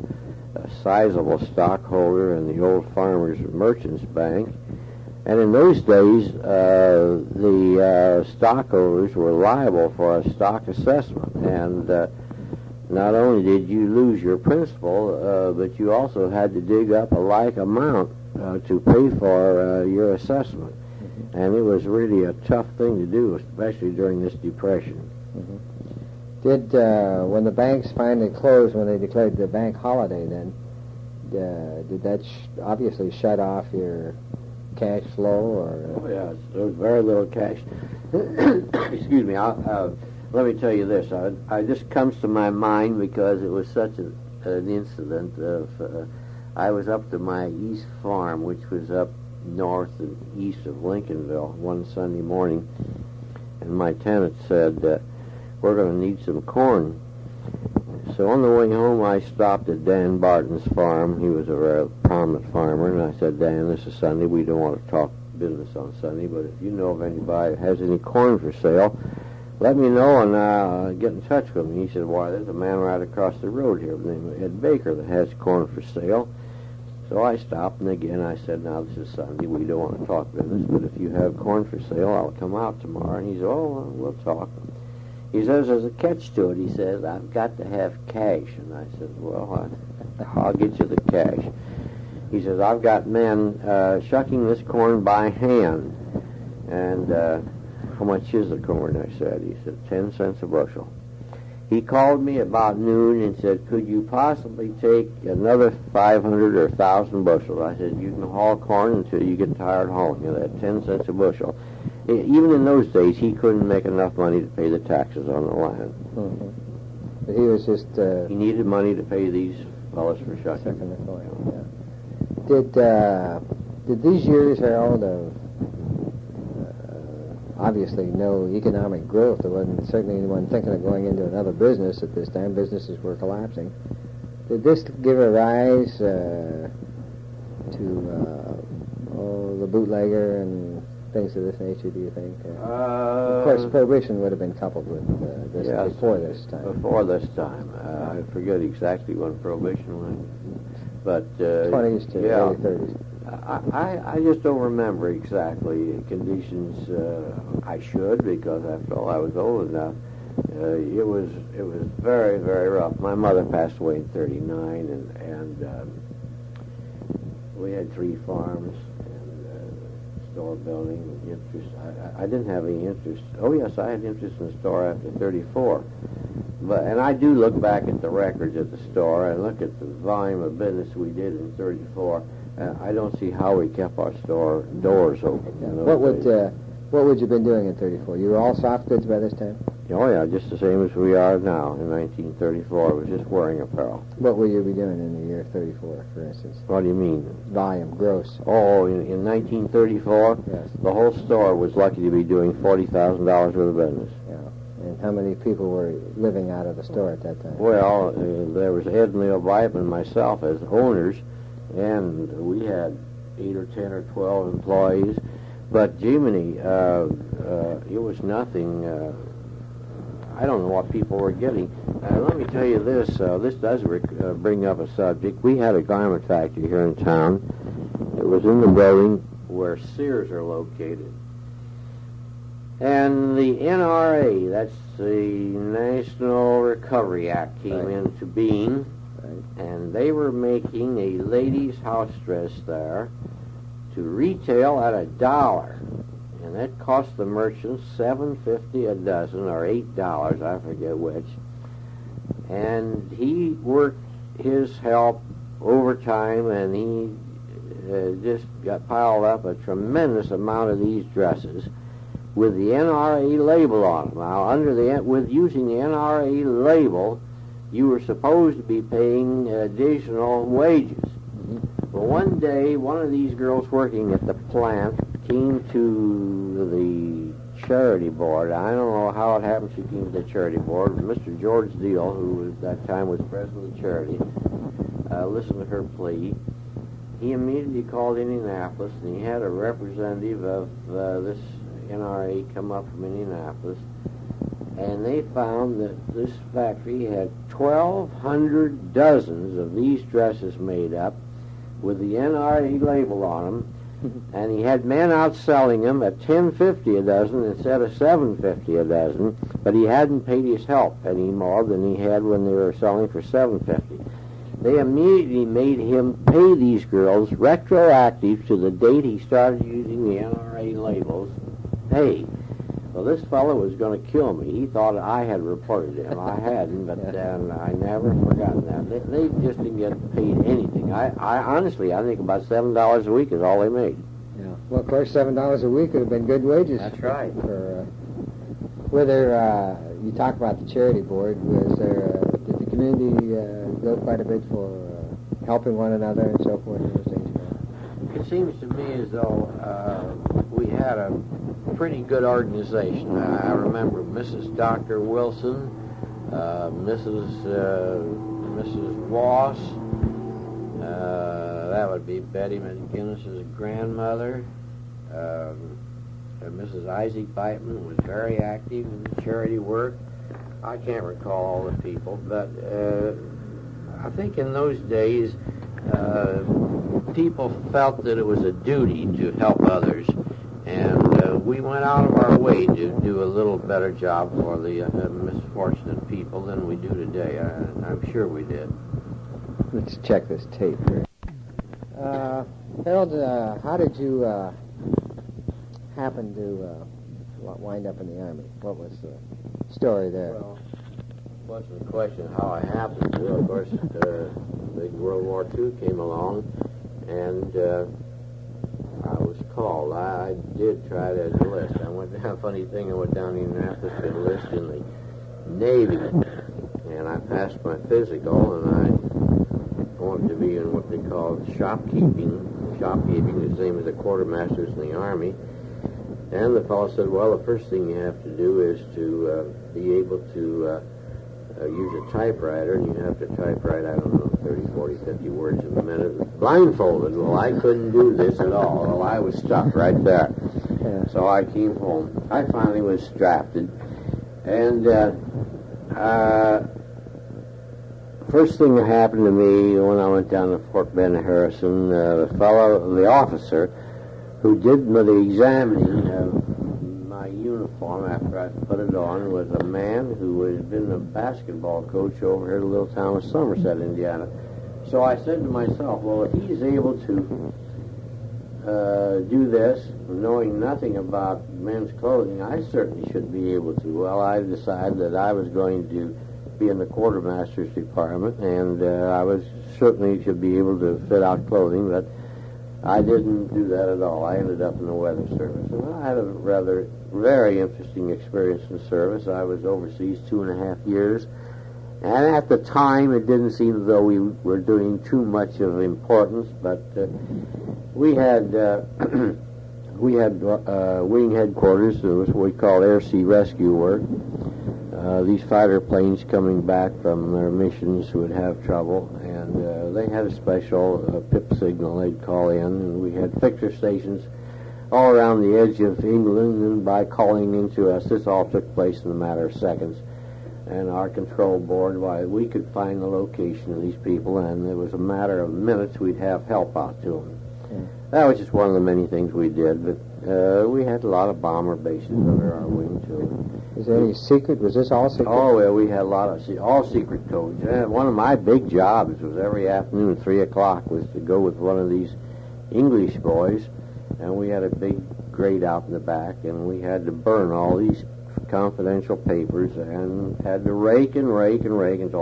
sizable stockholder in the Old Farmers Merchants Bank, and in those days the stockholders were liable for a stock assessment, and not only did you lose your principal, but you also had to dig up a like amount to pay for your assessment. Mm-hmm. And it was really a tough thing to do, especially during this Depression. Mm-hmm. Did, when the banks finally closed, when they declared the bank holiday then, did that obviously shut off your cash flow? Or? Oh, yeah, there was very little cash. Excuse me, let me tell you this. This comes to my mind because it was such an incident of... I was up to my east farm, which was up north and east of Lincolnville, one Sunday morning, and my tenant said, we're going to need some corn. So on the way home, I stopped at Dan Barton's farm. He was a very prominent farmer, and I said, Dan, this is Sunday. We don't want to talk business on Sunday, but if you know of anybody that has any corn for sale, let me know and get in touch with me. He said, why, there's a man right across the road here named Ed Baker that has corn for sale. So I stopped, and again I said, now this is Sunday, we don't want to talk business, but if you have corn for sale, I'll come out tomorrow. And he said, oh, we'll talk. He says, there's a catch to it. He says, I've got to have cash. And I said, well, I'll get you the cash. He says, I've got men shucking this corn by hand. And how much is the corn? I said. He said, 10 cents a bushel. He called me about noon and said, could you possibly take another 500 or 1,000 bushels? I said, you can haul corn until you get tired hauling it at 10 cents a bushel. Even in those days, he couldn't make enough money to pay the taxes on the land. Mm-hmm. But he was just... he needed money to pay these fellows for shucking. The soil, yeah. Did these years, Harold, of obviously no economic growth, there wasn't certainly anyone thinking of going into another business at this time. Businesses were collapsing. Did this give a rise to the bootlegger and things of this nature, do you think? Of course, Prohibition would have been coupled with this before this time. Before this time. I forget exactly when Prohibition went. But 20s to early 30s. I just don't remember exactly conditions. I should, because after all, I was old enough. It was very, very rough. My mother passed away in '39, and we had 3 farms and store building. Interest. I didn't have any interest. Oh yes, I had interest in the store after '34. And I do look back at the records at the store. I look at the volume of business we did in '34. I don't see how we kept our store doors open. What would you have been doing in '34? You were all soft goods by this time? Oh, yeah, just the same as we are now in 1934. It was just wearing apparel. What will you be doing in the year 34, for instance? What do you mean? Volume, gross. Oh, in 1934, yes. The whole store was lucky to be doing $40,000 worth of business. Yeah. And how many people were living out of the store at that time? Well, there was Ed and Leo Beitman and myself as owners, and we had 8 or 10 or 12 employees. But, Jiminy, it was nothing. I don't know what people were getting. Let me tell you this. This does bring up a subject. We had a garment factory here in town. It was in the building where Sears are located. And the NRA, that's the National Recovery Act, came into being. Right. And they were making a ladies' house dress there to retail at $1. And that cost the merchants $7.50 a dozen, or $8, I forget which. And he worked his help overtime, and he just got piled up a tremendous amount of these dresses with the NRA label on them. Now, with using the NRA label, you were supposed to be paying additional wages. But one day, one of these girls working at the plant came to the charity board. I don't know how it happened she came to the charity board. Mr. George Dingledy, who at that time was president of the charity, listened to her plea. He immediately called Indianapolis, and he had a representative of this NRA come up from Indianapolis, and they found that this factory had 1,200 dozens of these dresses made up with the NRA label on them. And he had men out selling them at $10.50 a dozen instead of $7.50 a dozen, but he hadn't paid his help any more than he had when they were selling for $7.50. They immediately made him pay these girls retroactive to the date he started using the NRA labels. Hey, well, this fellow was going to kill me. He thought I had reported him. I hadn't, but I never forgotten that. They just didn't get paid anything. I honestly, I think about $7 a week is all they made. Yeah. Well, of course, $7 a week would have been good wages. That's right. For whether you talk about the charity board, was there did the community go quite a bit for helping one another and so forth? And those things? It seems to me as though we had a pretty good organization. I remember Mrs. Dr. Wilson, Mrs. Ross, that would be Betty McGinnis's grandmother. Mrs. Isaac Beitman was very active in charity work. I can't recall all the people, but I think in those days people felt that it was a duty to help others. And we went out of our way to do a little better job for the misfortunate people than we do today. I'm sure we did. Let's check this tape here. Harold, how did you happen to wind up in the Army? What was the story there? Well, it wasn't a question of how I happened to. Of course, big World War II came along, and I was called. I did try to enlist. I went down, funny thing, I went down to Indianapolis to enlist in the Navy, and I passed my physical, and I wanted to be in what they called shopkeeping. Shopkeeping is the same as the quartermasters in the Army. And the fellow said, well, the first thing you have to do is to be able to use a typewriter, and you have to typewrite, I don't know, 30, 40, 50 words a minute, blindfolded. Well, I couldn't do this at all. Well, I was stuck right there. Yeah. So I came home. I finally was drafted. And first thing that happened to me when I went down to Fort Bend Harrison, the officer who did the examining of my uniform after I put it on was a man who had been a basketball coach over here in the little town of Somerset, Indiana. So I said to myself, well, if he's able to do this, knowing nothing about men's clothing, I certainly should be able to. Well, I decided that I was going to be in the quartermaster's department, and I was certainly should be able to fit out clothing, but I didn't do that at all. I ended up in the weather service. And I had a very interesting experience in service. I was overseas 2.5 years. And at the time, it didn't seem as though we were doing too much of importance, but we had wing headquarters. It was what we call air-sea rescue work. These fighter planes coming back from their missions would have trouble, and they had a special pip signal they'd call in, and we had fixer stations all around the edge of England, and by calling into us, this all took place in a matter of seconds. And our control board, why, we could find the location of these people, and it was a matter of minutes we'd have help out to them. Yeah. That was just one of the many things we did, but we had a lot of bomber bases under our wing, too. Is there any secret? Was this all secret? Oh, well, we had a lot of all secret codes. One of my big jobs was every afternoon at 3 o'clock was to go with one of these English boys, and we had a big grate out in the back, and we had to burn all these confidential papers and had to rake until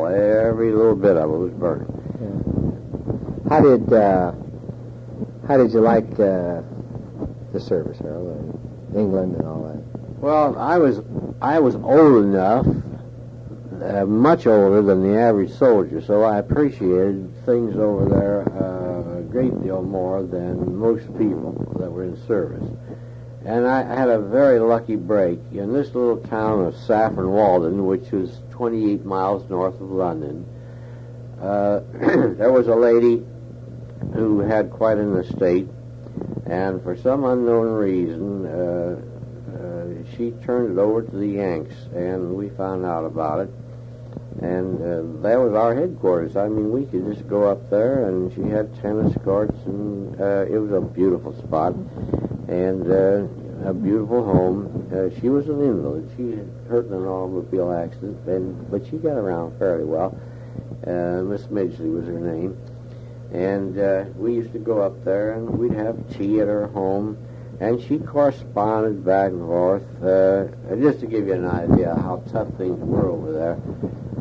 every little bit of it was burned. Yeah. How did you like the service, Harold? England and all that? Well, I was old enough, much older than the average soldier, so I appreciated things over there a great deal more than most people that were in service. And I had a very lucky break. In this little town of Saffron Walden, which was 28 miles north of London, there was a lady who had quite an estate, and for some unknown reason, she turned it over to the Yanks, and we found out about it. And that was our headquarters. I mean, we could just go up there, and she had tennis courts, and it was a beautiful spot. And a beautiful home. She was an invalid. She had hurt in an automobile accident, but she got around fairly well. Miss Midgley was her name. And we used to go up there, and we'd have tea at her home, and she corresponded back and forth. Just to give you an idea how tough things were over there,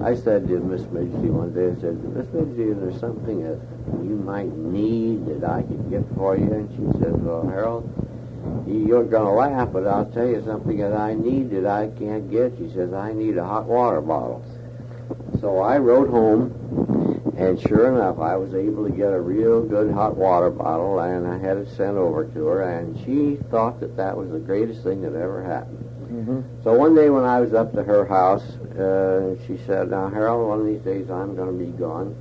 I said to Miss Midgley one day, I said, Miss Midgley, is there something that you might need that I could get for you? And she said, well, Harold, you're going to laugh, but I'll tell you something that I need that I can't get. She says, I need a hot water bottle. So I rode home, and sure enough, I was able to get a real good hot water bottle, and I had it sent over to her, and she thought that that was the greatest thing that ever happened. Mm-hmm. So one day when I was up to her house, she said, now, Harold, one of these days I'm going to be gone.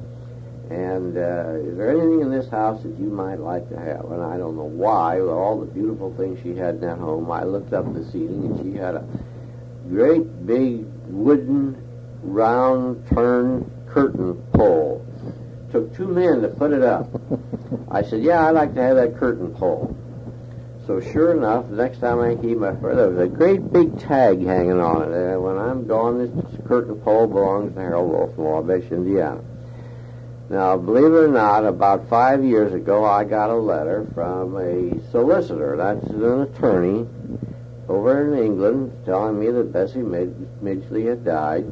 And is there anything in this house that you might like to have? And I don't know why, with all the beautiful things she had in that home, I looked up the ceiling, and she had a great big wooden round turn curtain pole. Took 2 men to put it up. I said, yeah, I'd like to have that curtain pole. So sure enough, the next time I came up there was a great big tag hanging on it. When I'm gone, this curtain pole belongs to Harold Wolfe in Wabash, Indiana. Now, believe it or not, about 5 years ago, I got a letter from a solicitor, that's an attorney, over in England, telling me that Bessie Midgley had died.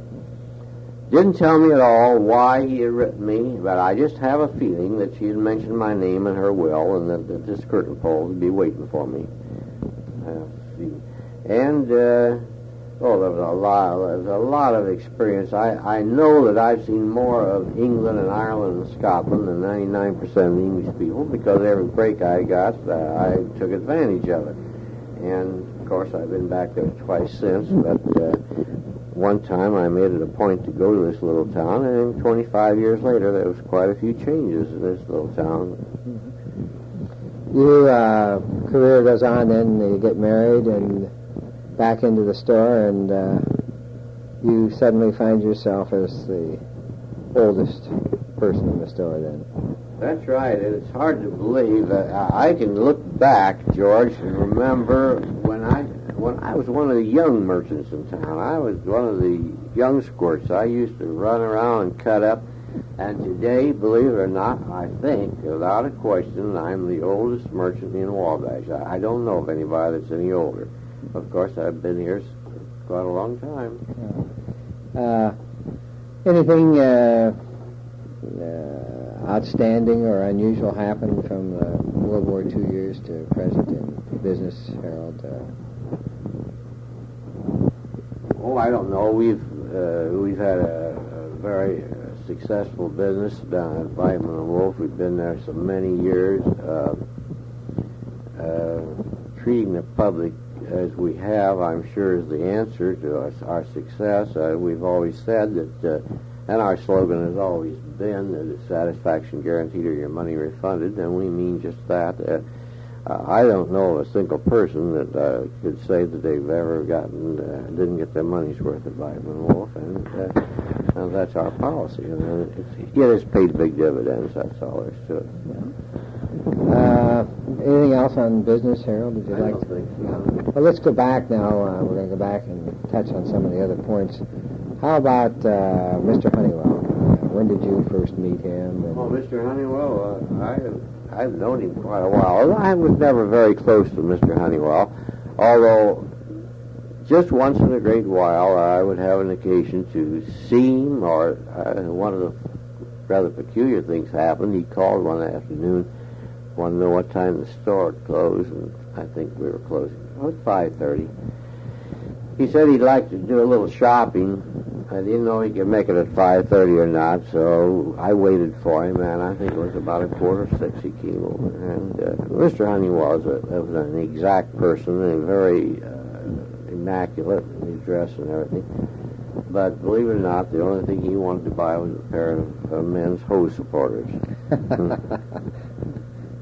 Didn't tell me at all why he had written me, but I just have a feeling that she had mentioned my name in her will, and that this curtain pole would be waiting for me. There was a lot of experience. I know that I've seen more of England and Ireland and Scotland than 99% of the English people, because every break I got, I took advantage of it. And, of course, I've been back there twice since, but one time I made it a point to go to this little town, and 25 years later there was quite a few changes in this little town. Your career goes on, then you get married and back into the store, and you suddenly find yourself as the oldest person in the store then. That's right. It's hard to believe. I can look back, George, and remember when I was one of the young merchants in town. I was one of the young squirts. I used to run around and cut up. And today, believe it or not, I think, without a question, I'm the oldest merchant in Wabash. I don't know of anybody that's any older. Of course, I've been here quite a long time. Anything outstanding or unusual happened from World War II years to present in business, Harold? Oh, I don't know. We've had a very successful business down at Beitman Wolf. We've been there so many years. Treating the public as we have, I'm sure, is the answer to our success. We've always said that, and our slogan has always been that it's satisfaction guaranteed or your money refunded, and we mean just that. I don't know of a single person that could say that they've ever didn't get their money's worth at Beitman Wolf, and that's our policy. And it has paid big dividends, that's all there is to it. Anything else on business, Harold? Would you like to? Think so. Well, let's go back now. We're going to go back and touch on some of the other points. How about Mr. Honeywell? When did you first meet him? Well, Mr. Honeywell, I've known him quite a while. I was never very close to Mr. Honeywell, although just once in a great while I would have an occasion to see him, or one of the rather peculiar things happened. He called one afternoon, wanted to know what time the store had closed, and I think we were closing at 5:30. He said he'd like to do a little shopping. I didn't know he could make it at 5:30 or not, so I waited for him, and I think it was about 5:45 he came over. And Mr. Honeywell was an exact person, and very immaculate in his dress and everything. But believe it or not, the only thing he wanted to buy was a pair of men's hose supporters.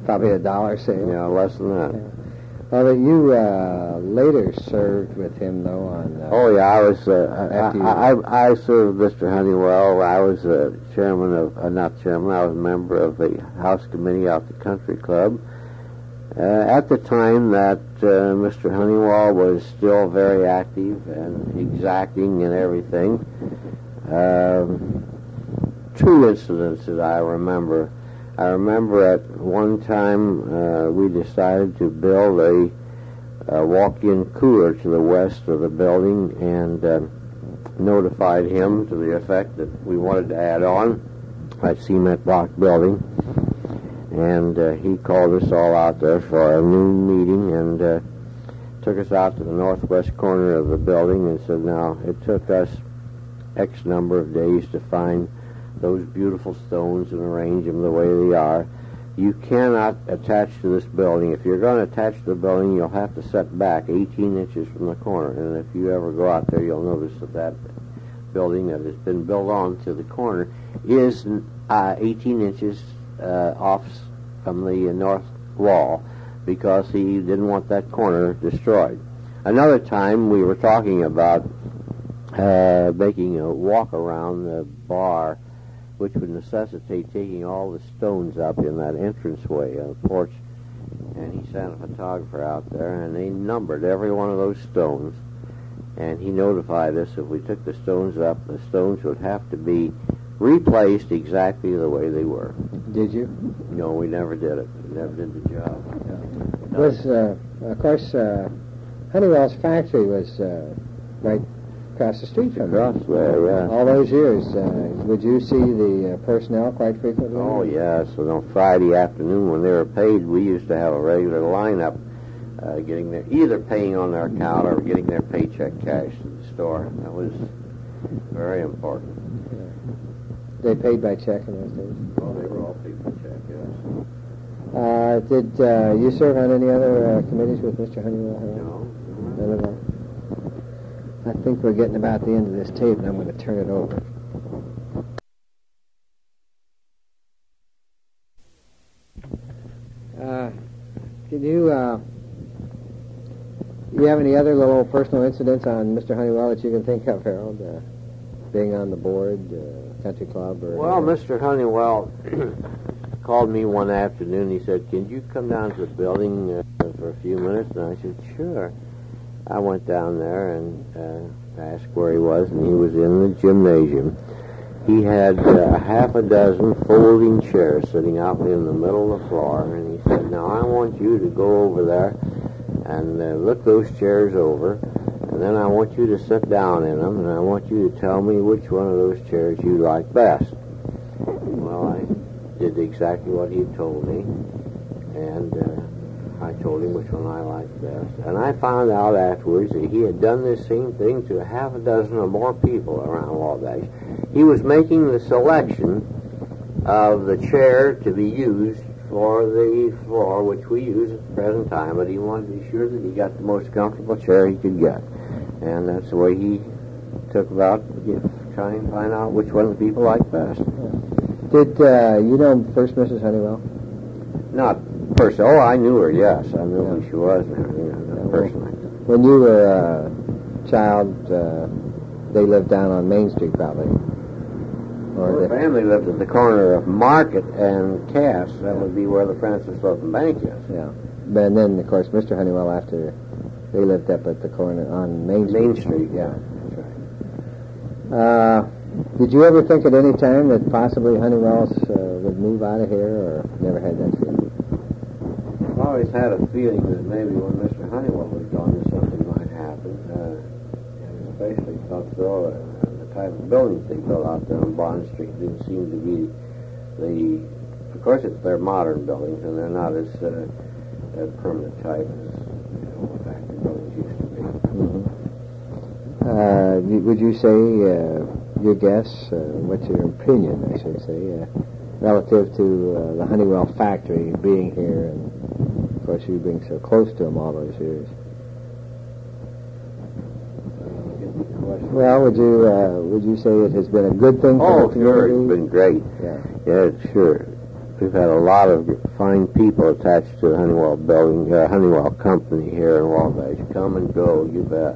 Probably $1 sale. Yeah, less than that. Yeah. Well, you later served with him, though, on... oh, yeah, I served Mr. Honeywell. I was chairman of, not chairman, I was a member of the House Committee out the Country Club. At the time that Mr. Honeywell was still very active and exacting and everything, two incidents that I remember. I remember at one time we decided to build a walk-in cooler to the west of the building, and notified him to the effect that we wanted to add on a cement block building. And he called us all out there for a noon meeting, and took us out to the northwest corner of the building and said, now, it took us X number of days to find those beautiful stones and arrange them the way they are. You cannot attach to this building. If you're going to attach to the building, you'll have to set back 18 inches from the corner. And if you ever go out there, you'll notice that building that has been built on to the corner is 18 inches off from the north wall, because he didn't want that corner destroyed. Another time we were talking about making a walk around the bar, which would necessitate taking all the stones up in that entranceway of the porch. And he sent a photographer out there, and they numbered every one of those stones. And he notified us if we took the stones up, the stones would have to be replaced exactly the way they were. Did you? No, we never did it. We never did the job. No. Was, of course, Honeywell's factory was right across the street from across there, yeah. All those years. Would you see the personnel quite frequently? Oh, yes. So on Friday afternoon when they were paid, we used to have a regular lineup, getting their, either paying on their account or getting their paycheck cashed at the store. That was very important. They paid by check in those days? Well, they were all paid by check, yes. Did you serve on any other committees with Mr. Honeywell? No. None at all? I think we're getting about the end of this tape, and I'm going to turn it over. Did you have any other little personal incidents on Mr. Honeywell that you can think of, Harold? Being on the board, country club, or... Well, Mr. Honeywell called me one afternoon. He said, can you come down to the building for a few minutes? And I said, sure. I went down there and asked where he was, and he was in the gymnasium. He had half a dozen folding chairs sitting out in the middle of the floor, and he said, now I want you to go over there and look those chairs over, and then I want you to sit down in them, and I want you to tell me which one of those chairs you like best. Well, I did did exactly what he told me, and I told him which one I liked best. And I found out afterwards that he had done this same thing to half a dozen or more people around Wabash. He was making the selection of the chair to be used for the floor, which we use at the present time, but he wanted to be sure that he got the most comfortable chair he could get. And that's the way he took about trying to find out which one the people liked best. Did you know first Mrs. Honeywell? Not personally. Oh, I knew her, yes. I knew who she was and everything, personally. When you were a child, they lived down on Main Street, probably. Her family lived at the corner of Market and Cass. That would be where the Francis Slocum Bank is. Yeah. And then, of course, Mr. Honeywell, after they lived up at the corner on Main Street. Main Street, yeah. That's right. Did you ever think at any time that possibly Honeywells would move out of here, or never had that feeling? I've always had a feeling that maybe when Mr. Honeywell was gone, that something might happen, and especially thought so. The type of buildings they built out there on Bond Street didn't seem to be of course they're modern buildings, and they're not as permanent type as factory buildings used to be. Mm-hmm. Would you say, your guess, what's your opinion, I should say, relative to the Honeywell factory being here, and of course you being so close to them all those years? Well, would you say it has been a good thing for the community? Oh, sure, it's been great. Yeah, sure. We've had a lot of fine people attached to the Honeywell building, Honeywell company here in Wabash. Come and go, you bet.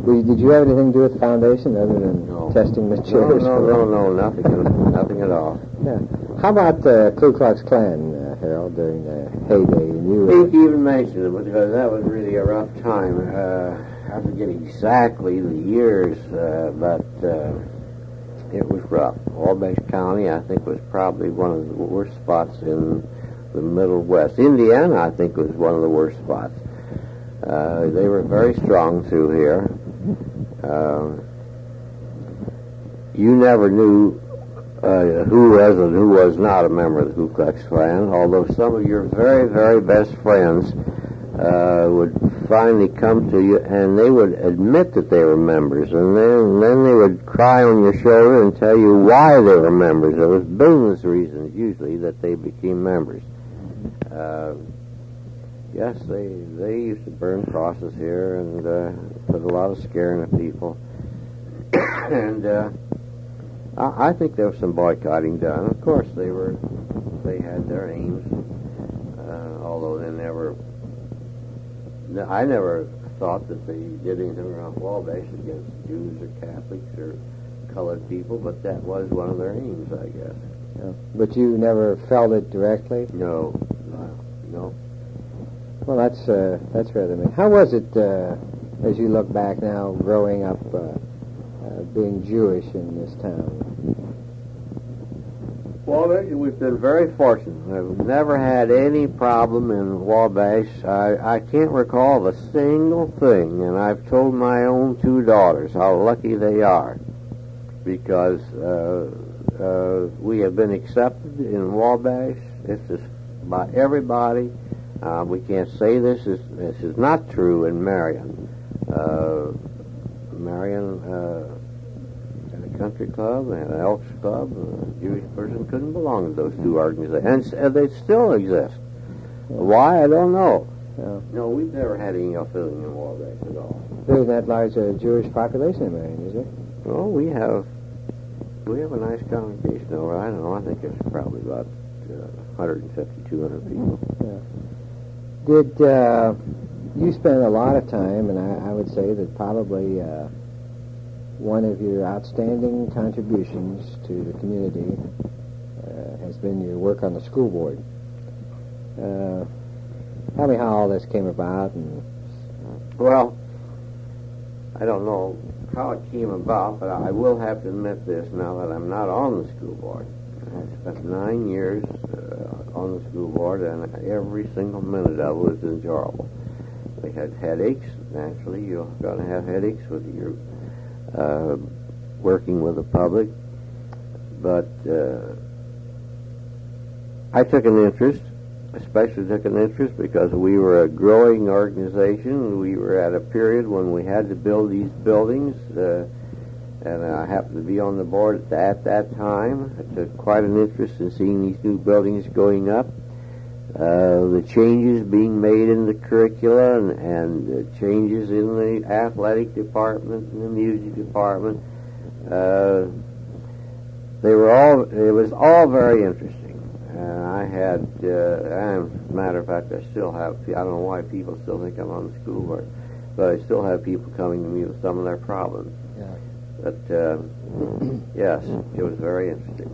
Did you have anything to do with the foundation other than testing materials? No, nothing at all. Yeah. How about the Ku Klux Klan, Harold, during the heyday? And you even mentioned it because that was really a rough time. I forget exactly the years, but it was rough. Wabash County, I think, was probably one of the worst spots in the Middle West. Indiana, I think, was one of the worst spots. They were very strong through here. You never knew who was and who was not a member of the Ku Klux Klan, although some of your very, very best friends would finally come to you and they would admit that they were members, and then they would cry on your shoulder and tell you why they were members. It was business reasons usually that they became members. Yes, they used to burn crosses here and put a lot of scare into people. And I think there was some boycotting done. Of course, they had their aims, although I never thought that they did anything around Wabash against Jews or Catholics or colored people, but that was one of their aims, I guess. Yeah. But you never felt it directly? No. Well, that's rather amazing. How was it, as you look back now, growing up, being Jewish in this town? Well, we've been very fortunate. We've never had any problem in Wabash. I can't recall a single thing, and I've told my own two daughters how lucky they are, because we have been accepted in Wabash. It's just by everybody. We can't say this is not true in Marion. Marion had a country club and an Elks Club. A Jewish person couldn't belong to those two organizations, and they still exist. Why, I don't know. No, we've never had any ill feeling in Wabash at all. There isn't that large a Jewish population in Marion, is there? Well, we have a nice congregation over. I don't know. I think it's probably about 150, 200 people. Yeah. Did you spend a lot of time, and I would say that probably one of your outstanding contributions to the community has been your work on the school board. Tell me how all this came about. Well, I don't know how it came about, but I will have to admit this now that I'm not on the school board. I spent 9 years on the school board, and every single minute of it was enjoyable. We had headaches. Naturally, you're going to have headaches with your working with the public, but I took an interest, especially took an interest because we were a growing organization. We were at a period when we had to build these buildings, and I happened to be on the board at that time. I took quite an interest in seeing these new buildings going up, the changes being made in the curricula, and changes in the athletic department and the music department. It was all very interesting. I had, as a matter of fact, I still have, I don't know why people still think I'm on the school board, but I still have people coming to me with some of their problems. Yeah. But, yes, it was very interesting.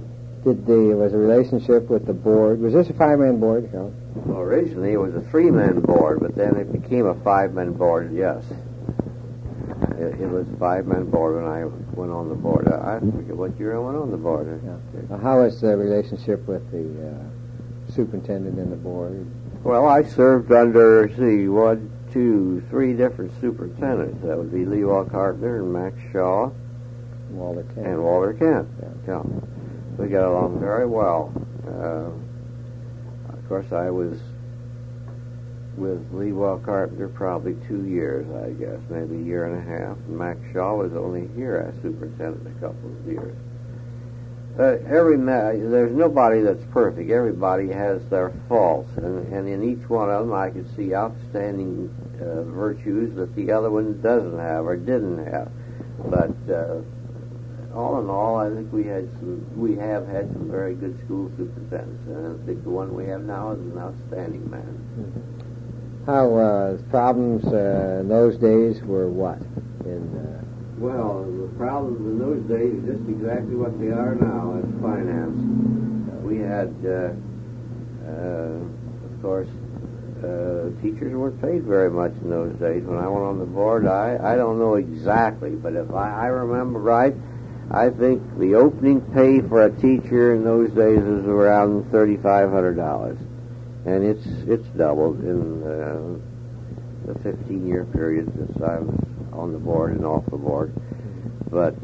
Was a relationship with the board, was this a 5-man board, Harold? Well, originally it was a 3-man board, but then it became a 5-man board, yes. It was a 5-man board when I went on the board. I forget what year I went on the board. Yeah. How was the relationship with the superintendent and the board? Well, I served under, 3 different superintendents. That would be Leroy Carpenter and Max Shaw. Walter Kent. And Walter Kent. Yeah. We got along very well. Of course, I was with Leroy Carpenter probably 2 years, I guess, maybe a year and a half. And Max Shaw was only here as superintendent a couple of years. There's nobody that's perfect. Everybody has their faults, and in each one of them I could see outstanding virtues that the other one doesn't have or didn't have. But all in all, I think we have had some very good school superintendents, and I think the one we have now is an outstanding man. Mm-hmm. How problems in those days were what? Well, the problems in those days are just exactly what they are now. It's finance. We had, of course, teachers weren't paid very much in those days. When I went on the board, I don't know exactly, but if I remember right, I think the opening pay for a teacher in those days was around $3,500. And it's doubled in the 15-year period since I was on the board and off the board. But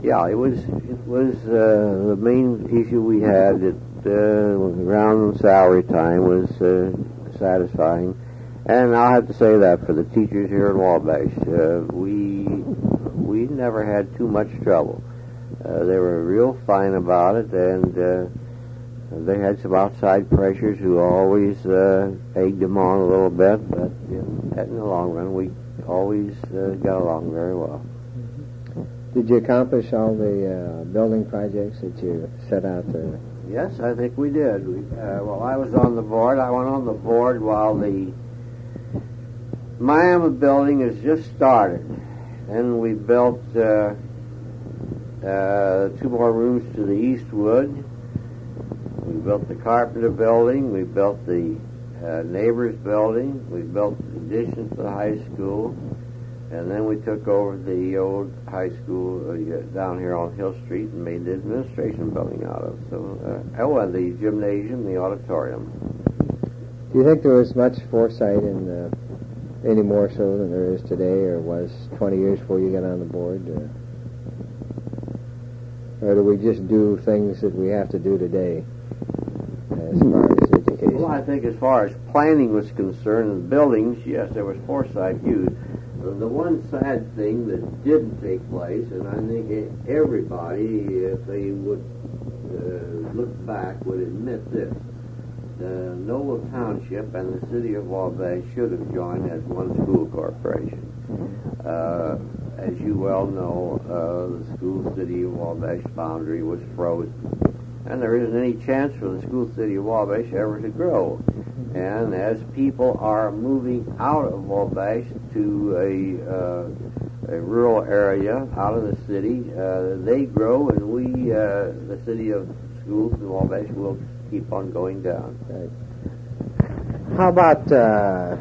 yeah, it was the main issue we had around salary time was satisfying. And I'll have to say that for the teachers here in Wabash, we never had too much trouble. They were real fine about it, and they had some outside pressures who always egged them on a little bit, but in the long run, we always got along very well. Did you accomplish all the building projects that you set out to? Yes, I think we did. While I was on the board, I went on the board while the Miami building has just started. Then we built 2 more rooms to the Eastwood. We built the Carpenter building. We built the Neighbors building. We built additions to the high school. And then we took over the old high school down here on Hill Street and made the administration building out of. So, and the gymnasium, the auditorium. Do you think there was much foresight in any more so than there is today, or was 20 years before you got on the board? Or do we just do things that we have to do today as far as education? Well, I think as far as planning was concerned, the buildings, yes, there was foresight used. The one sad thing that didn't take place, and I think everybody, if they would look back, would admit this. Noble Township and the city of Wabash should have joined as one school corporation. As you well know, the school city of Wabash boundary was frozen, and there isn't any chance for the school city of Wabash ever to grow. And as people are moving out of Wabash to a rural area out of the city, they grow, and we, the city of schools in Wabash, will keep on going down. Right. How about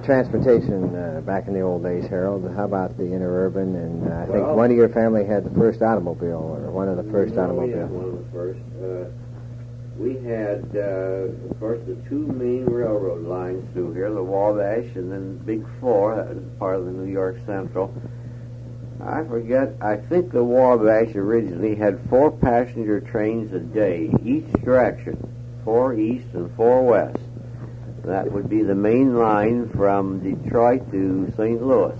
transportation back in the old days, Harold? How about the interurban? And I think one of your family had the first automobile, or one of the first automobiles. We had one of the first. We had, of course, the 2 main railroad lines through here, the Wabash and then Big 4, that was part of the New York Central. I forget, I think the Wabash originally had 4 passenger trains a day, each direction. 4 east and 4 west. That would be the main line from Detroit to St. Louis.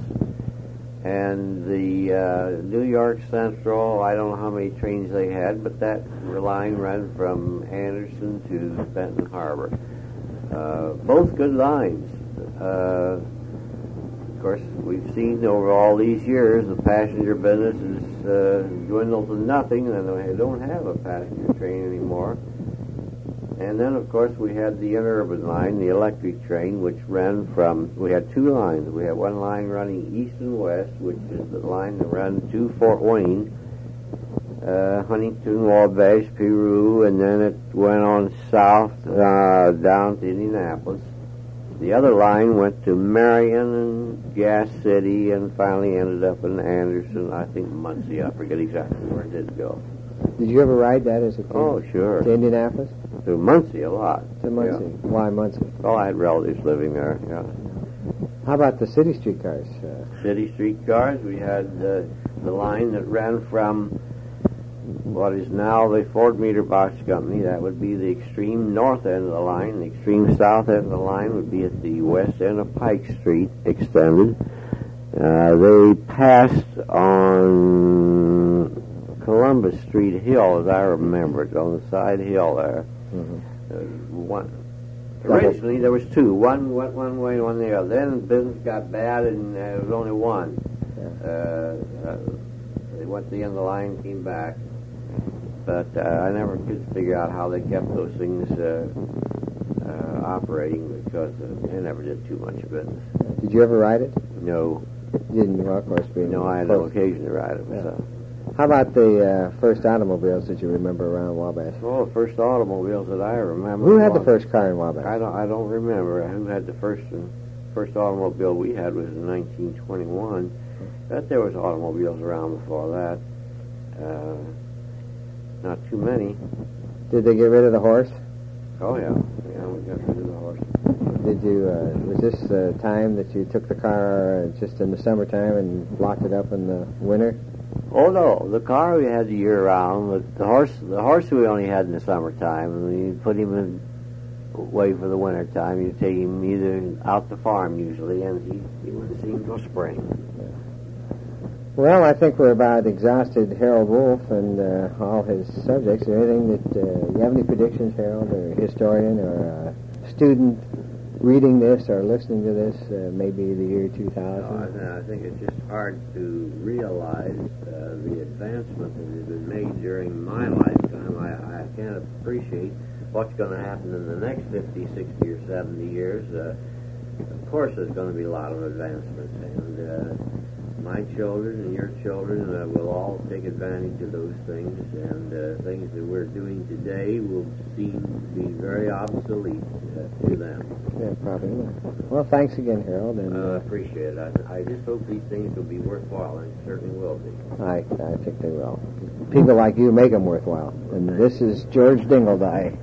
And the New York Central, I don't know how many trains they had, but that line ran from Anderson to Benton Harbor. Both good lines. Of course, we've seen over all these years the passenger business has dwindled to nothing, and they don't have a passenger train anymore. And then, of course, we had the interurban line, the electric train, which ran from, we had 2 lines. We had one line running east and west, which is the line that ran to Fort Wayne, Huntington, Wabash, Peru, and then it went on south down to Indianapolis. The other line went to Marion and Gas City and finally ended up in Anderson, I think Muncie. I forget exactly where it did go. Did you ever ride that as a kid? Oh, sure. To Indianapolis? To Muncie a lot. To Muncie. Yeah. Why Muncie? Well, I had relatives living there, yeah. How about the city streetcars? City streetcars, we had the line that ran from what is now the Ford Meter Box Company. That would be the extreme north end of the line. The extreme south end of the line would be at the west end of Pike Street, extended. They passed on Columbus Street Hill, as I remember it, on the side hill there. Mm-hmm. Originally, there was 2. One went one way and one the other. Then business got bad, and there was only one. Yeah. They went to the end of the line, came back. But I never could figure out how they kept those things operating, because they never did too much business. Did you ever ride it? No. You didn't, well, of course. No, I had no occasion to ride it myself. Yeah. How about the first automobiles that you remember around Wabash? Well, the first automobiles that I remember. Who had the first car in Wabash? I don't remember who had the first automobile we had was in 1921. But there was automobiles around before that. Not too many. Did they get rid of the horse? Oh, yeah. Yeah, we got rid of the horse. Did you, was this the time that you took the car just in the summertime and locked it up in the winter? Oh, no. The car we had the year round, but the horse we only had in the summertime, and we put him away for the winter time. You take him either out to farm usually, and he wouldn't see him till spring. Well, I think we're about exhausted Harold Wolfe and all his subjects. Is there anything that, you have any predictions, Harold, or a historian, or a student reading this or listening to this, maybe the year 2000? No, I think it's just hard to realize the advancement that has been made during my lifetime. I can't appreciate what's going to happen in the next 50, 60, or 70 years. Of course, there's going to be a lot of advancements, and my children and your children will all take advantage of those things, and things that we're doing today will seem to be very obsolete to them. Yeah, probably not. Well, thanks again, Harold. And I appreciate it. I just hope these things will be worthwhile, and certainly will be. I think they will. People like you make them worthwhile. And this is George Dingledy.